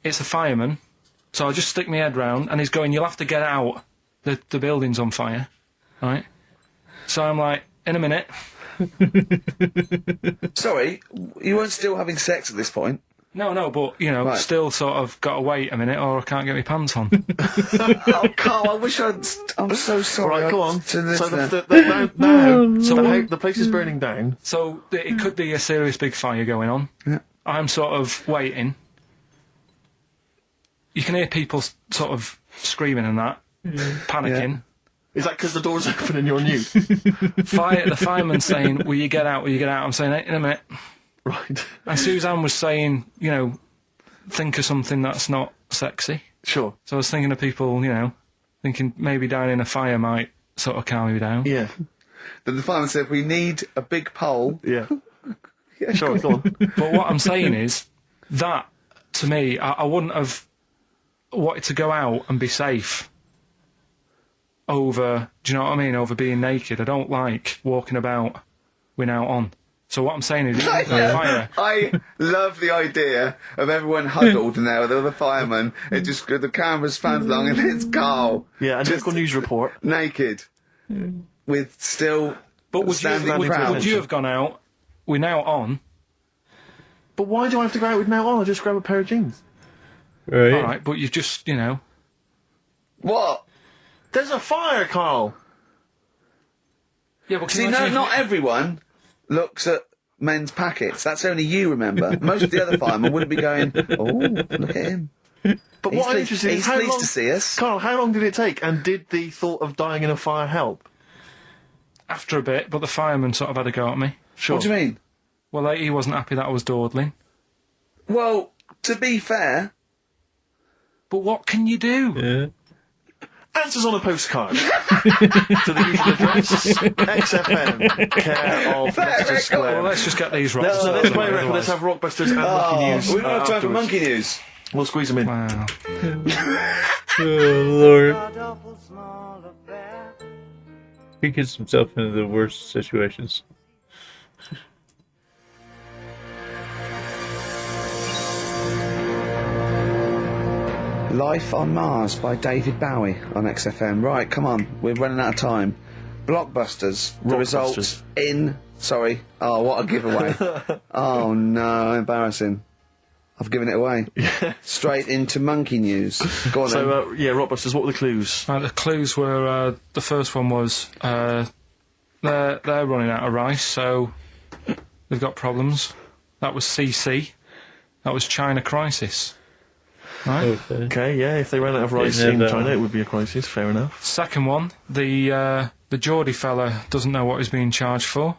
Speaker 5: It's a fireman. So I just stick my head round, and he's going, you'll have to get out. The building's on fire. Right? So I'm like, in a minute.
Speaker 2: Sorry, you weren't still having sex at this point?
Speaker 5: No, but, you know,
Speaker 2: Right.
Speaker 5: still sort of got to wait a minute or I can't get my pants on.
Speaker 2: Oh, Carl, I wish I'm so sorry.
Speaker 3: Right, go on.
Speaker 2: To the
Speaker 3: So
Speaker 2: listener.
Speaker 3: the place is burning down.
Speaker 5: So it could be a serious big fire going on.
Speaker 2: Yeah.
Speaker 5: I'm sort of waiting. You can hear people sort of screaming and that, panicking.
Speaker 3: Is that because the door's open and you're new?
Speaker 5: The fireman saying, will you get out, will you get out? I'm saying, in a minute.
Speaker 3: Right.
Speaker 5: And Suzanne was saying, you know, think of something that's not sexy.
Speaker 3: Sure.
Speaker 5: So I was thinking of people, you know, thinking maybe down in a fire might sort of calm you down.
Speaker 3: Yeah.
Speaker 2: Then the fireman said, we need a big pole.
Speaker 3: Yeah. Sure, go on.
Speaker 5: But what I'm saying is that, to me, I wouldn't have wanted to go out and be safe over, do you know what I mean, over being naked. I don't like walking about without on. So what I'm saying is, even if there's a fire,
Speaker 2: I love the idea of everyone huddled in there with all the firemen. It just the cameras fans along and it's Carl.
Speaker 3: Yeah, and
Speaker 2: just
Speaker 3: local news report.
Speaker 2: naked with still.
Speaker 5: but would
Speaker 2: standing crowd.
Speaker 5: you have gone out, we're now on,
Speaker 3: But why do I have to go out with now on? I just grab a pair of jeans.
Speaker 1: Right.
Speaker 5: alright, but you've just, you know,
Speaker 2: What?
Speaker 3: There's a fire, Carl.
Speaker 5: yeah, but can
Speaker 2: See,
Speaker 5: you imagine
Speaker 2: no,
Speaker 5: if-
Speaker 2: not everyone looks at men's packets. That's only you remember. Most of the other firemen wouldn't be going, oh, look at him.
Speaker 3: But what I'm interested in
Speaker 2: he's
Speaker 3: is how
Speaker 2: pleased
Speaker 3: long...
Speaker 2: to see us.
Speaker 3: Carl, how long did it take? And did the thought of dying in a fire help?
Speaker 5: after a bit, but the fireman sort of had a go at me.
Speaker 3: Sure.
Speaker 2: What do you mean?
Speaker 5: Well, he wasn't happy that I was dawdling.
Speaker 2: Well, to be fair,
Speaker 5: But what can you do?
Speaker 1: Yeah.
Speaker 3: Answers on a postcard. To the usual address. XFM. Care of Leicester
Speaker 5: Well,
Speaker 3: Square.
Speaker 5: let's just get these rocks.
Speaker 3: Let's play a record. Let's have Rockbusters and Monkey News.
Speaker 2: we don't have time for
Speaker 3: afterwards.
Speaker 2: monkey news.
Speaker 3: We'll squeeze them in.
Speaker 5: Wow.
Speaker 1: Oh, Lord. He gets himself into the worst situations.
Speaker 2: Life on Mars by David Bowie on XFM. Right, come on, we're running out of time. Blockbusters. The results in. Sorry. Oh, what a giveaway. Oh no, embarrassing. I've given it away. Straight into monkey news. Go on then.
Speaker 3: So, yeah, Rockbusters, what were the clues?
Speaker 5: Right, the clues were, the first one was, they're running out of rice, so they've got problems. That was CC. That was China crisis. Right?
Speaker 1: Okay.
Speaker 3: Okay, yeah, if they ran out of rice
Speaker 1: Didn't
Speaker 3: in
Speaker 1: have that
Speaker 3: China,
Speaker 1: one.
Speaker 3: it would be a crisis, fair enough.
Speaker 5: Second one, the Geordie fella doesn't know what he's being charged for.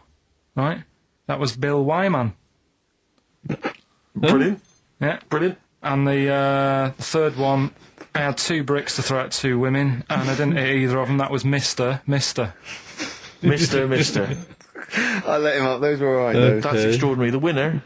Speaker 5: Right? That was Bill Wyman.
Speaker 3: Brilliant,
Speaker 5: Yeah.
Speaker 3: brilliant.
Speaker 5: And the third one, I had 2 bricks to throw at 2 women, and I didn't hit either of them. That was Mister.
Speaker 3: Mister.
Speaker 2: I let him up, those were alright though.
Speaker 3: That's
Speaker 1: Okay.
Speaker 3: extraordinary. The winner,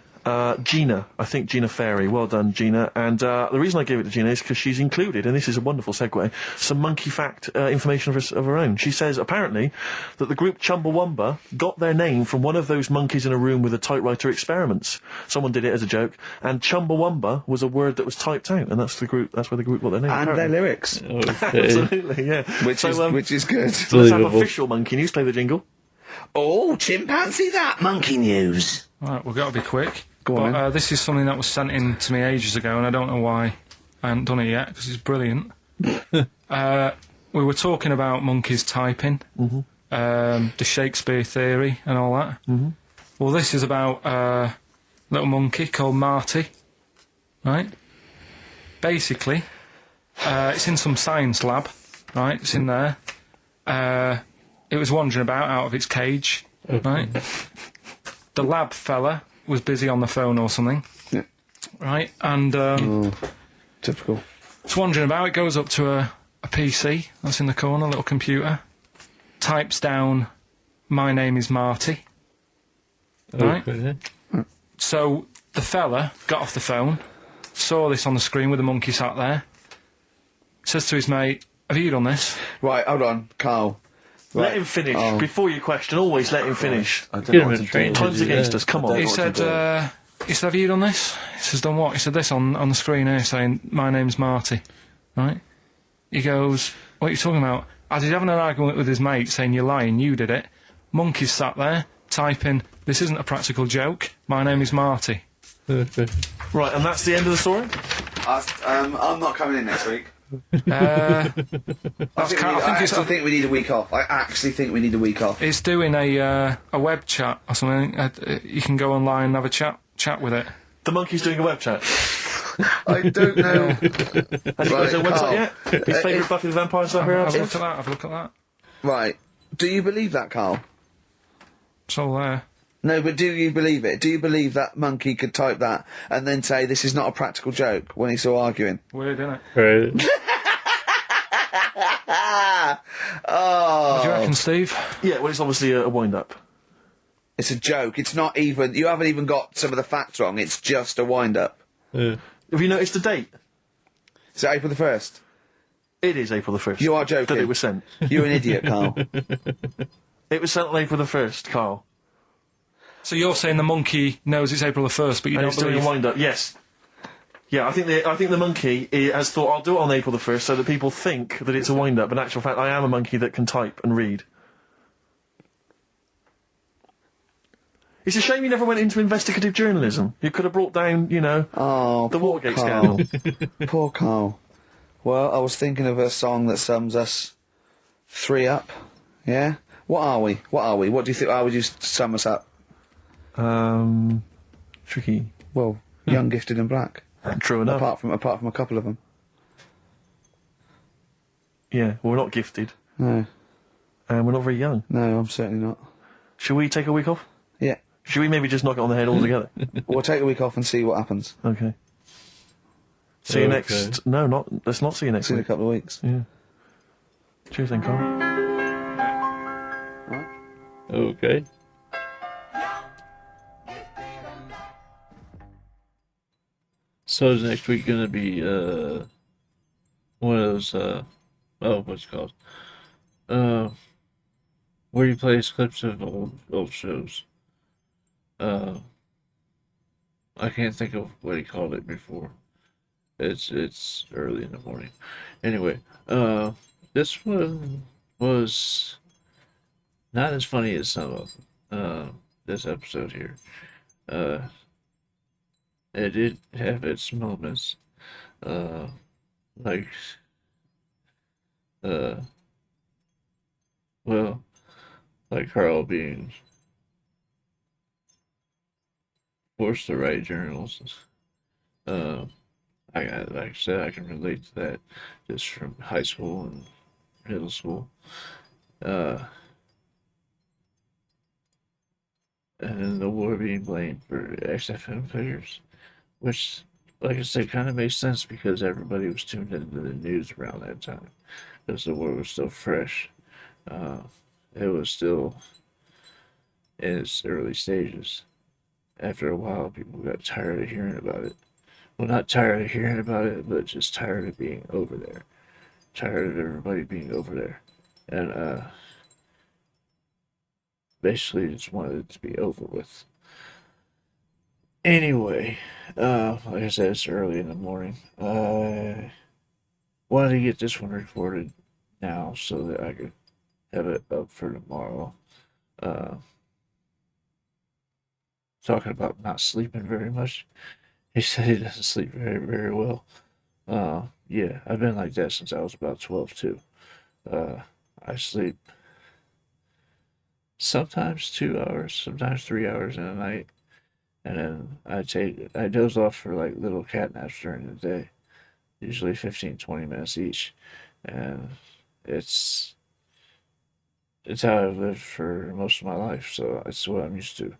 Speaker 3: Gina. I think Gina Ferry. Well done, Gina. And the reason I gave it to Gina is because she's included, and this is a wonderful segue, some monkey fact information of her own. She says, apparently, that the group Chumbawamba got their name from one of those monkeys in a room with a typewriter experiments. Someone did it as a joke, and Chumbawamba was a word that was typed out, and that's the group. That's where the group got their name.
Speaker 2: And their
Speaker 3: apparently.
Speaker 2: lyrics,
Speaker 1: Okay.
Speaker 3: Absolutely, yeah.
Speaker 2: which is good.
Speaker 3: So let's have
Speaker 1: Believable.
Speaker 3: official monkey news. Play the jingle.
Speaker 2: Oh, chimpanzee that monkey news.
Speaker 5: Right, we've got to be quick.
Speaker 2: Go on,
Speaker 5: But this is something that was sent in to me ages ago, and I don't know why I haven't done it yet, because it's brilliant. We were talking about monkeys typing, the Shakespeare theory and all that. Well, this is about a little monkey called Marty, right? Basically, it's in some science lab, right? It's in there. It was wandering about out of its cage, right? The lab fella was busy on the phone or something,
Speaker 2: Yeah.
Speaker 5: right? And
Speaker 2: Typical.
Speaker 5: it's wandering about. It goes up to a PC that's in the corner, a little computer, types down, "My name is Marty." Right?
Speaker 1: Okay.
Speaker 5: So the fella got off the phone, saw this on the screen with the monkey sat there, says to his mate, "Have you done this?"
Speaker 2: Right, hold on, Carl.
Speaker 3: Let
Speaker 2: Right.
Speaker 3: him finish.
Speaker 2: Oh.
Speaker 3: Before you question, always let him finish.
Speaker 2: I don't
Speaker 1: Get
Speaker 2: know
Speaker 1: him
Speaker 2: what
Speaker 1: in
Speaker 2: to
Speaker 1: training.
Speaker 2: do.
Speaker 3: Time's against us, come on.
Speaker 5: He
Speaker 2: what
Speaker 5: said,
Speaker 2: to
Speaker 5: "Have you done this?" He says, "Done what?" He said, "This on the screen here saying, 'My name's Marty.'" Right? He goes, "What are you talking about?" As he's having an argument with his mate saying, "You're lying, you did it." Monkey's sat there, typing, "This isn't a practical joke. My name is Marty."
Speaker 1: Okay.
Speaker 3: Right, and that's the end of the story?
Speaker 2: I'm not coming in next week.
Speaker 5: I
Speaker 2: I think we need a week off. I actually think we need a week off.
Speaker 5: It's doing a web chat or something. You can go online and have a chat with it.
Speaker 3: The monkey's doing a web chat.
Speaker 2: I don't know.
Speaker 3: Has he got his own website yet? His favourite Buffy the Vampire Slayer
Speaker 5: Have a
Speaker 3: artist?
Speaker 5: look at that.
Speaker 2: Right. Do you believe that, Carl?
Speaker 5: It's all there.
Speaker 2: No, but do you believe it? Do you believe that monkey could type that and then say this is not a practical joke when he's still arguing?
Speaker 5: Weird, isn't it?
Speaker 1: Right.
Speaker 2: Oh.
Speaker 5: What do you reckon, Steve?
Speaker 3: Yeah, well, it's obviously a wind-up.
Speaker 2: It's a joke. It's not even... You haven't even got some of the facts wrong. It's just a wind-up.
Speaker 1: Yeah.
Speaker 3: Have you noticed the date?
Speaker 2: Is it April the 1st?
Speaker 3: It is April the 1st.
Speaker 2: You are joking.
Speaker 3: That it was sent.
Speaker 2: You're an idiot, Carl.
Speaker 3: It was sent on April the 1st, Carl.
Speaker 5: So you're saying the monkey knows it's April the 1st, but you
Speaker 3: And
Speaker 5: don't
Speaker 3: it's doing
Speaker 5: believe...
Speaker 3: a wind-up, yes. Yeah, I think the monkey has thought, I'll do it on April the 1st so that people think that it's a wind-up, but in actual fact, I am a monkey that can type and read. It's a shame you never went into investigative journalism. You could have brought down, you know, the
Speaker 2: poor
Speaker 3: Watergate
Speaker 2: Carl.
Speaker 3: scandal.
Speaker 2: Poor Carl. Well, I was thinking of a song that sums us 3 up. Yeah? What are we? What do you think? How would you sum us up?
Speaker 3: Tricky.
Speaker 2: Well, young, gifted and black.
Speaker 3: True enough.
Speaker 2: Apart from a couple of them.
Speaker 3: Yeah, well, we're not gifted.
Speaker 2: No.
Speaker 3: And we're not very young.
Speaker 2: No, I'm certainly not.
Speaker 3: Should we take a week off?
Speaker 2: Yeah.
Speaker 3: Should we maybe just knock it on the head altogether?
Speaker 2: We'll take a week off and see what happens.
Speaker 3: Okay. See you
Speaker 1: Okay.
Speaker 3: next... No, let's not see you next
Speaker 2: See you in a
Speaker 3: week.
Speaker 2: couple of weeks.
Speaker 3: Yeah. Cheers then, Carl.
Speaker 1: Okay. So is next week gonna be one of those what's it called? Where you play clips of old shows. I can't think of what he called it before. It's early in the morning. Anyway, this one was not as funny as some of them. This episode here. It did have its moments. Like Carl being forced to write journals. Like I said, I can relate to that just from high school and middle school. And then the war being blamed for XFM failures, which, like I said, kind of makes sense because everybody was tuned into the news around that time because the war was still fresh. It was still in its early stages. After a while, people got tired of hearing about it. Well, not tired of hearing about it, but just tired of being over there. Tired of everybody being over there. And, basically just wanted it to be over with. Anyway, like I said, it's early in the morning. I wanted to get this one recorded now so that I could have it up for tomorrow. Talking about not sleeping very much. He said he doesn't sleep very, very well. Yeah, I've been like that since I was about 12 too. I sleep sometimes 2 hours, sometimes 3 hours in a night. And then I doze off for like little cat naps during the day. Usually 15, 20 minutes each. And it's how I've lived for most of my life, so it's what I'm used to.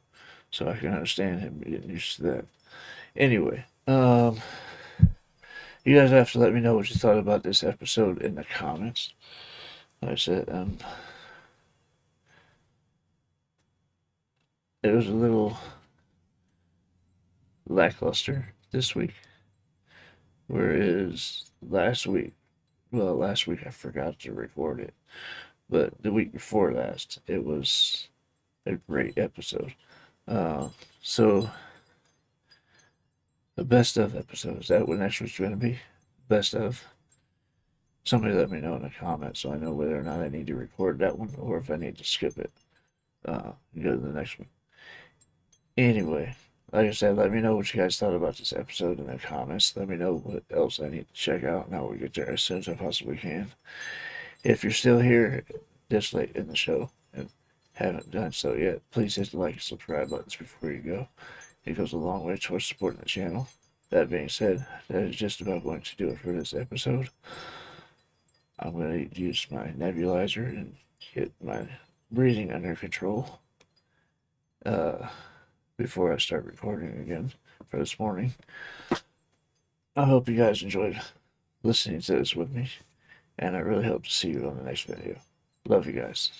Speaker 1: So I can understand him getting used to that. Anyway, you guys have to let me know what you thought about this episode in the comments. Like I said, it was a little lackluster this week, whereas last week I forgot to record it, but the week before last, it was a great episode. So the best of episode, is that what next week's going to be? Best of? Somebody let me know in the comments so I know whether or not I need to record that one or if I need to skip it. Go to the next one. Anyway, like I said, let me know what you guys thought about this episode in the comments. Let me know what else I need to check out, and I will get there as soon as I possibly can. If you're still here this late in the show and haven't done so yet, please hit the like and subscribe buttons before you go. It goes a long way towards supporting the channel. That being said, that is just about going to do it for this episode. I'm going to use my nebulizer and get my breathing under control before I start recording again for this morning. I hope you guys enjoyed listening to this with me, and I really hope to see you on the next video. Love you guys.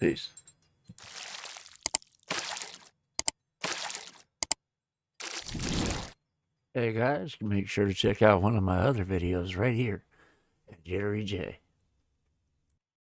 Speaker 1: Peace. Hey guys, make sure to check out one of my other videos right here at JitteryJay.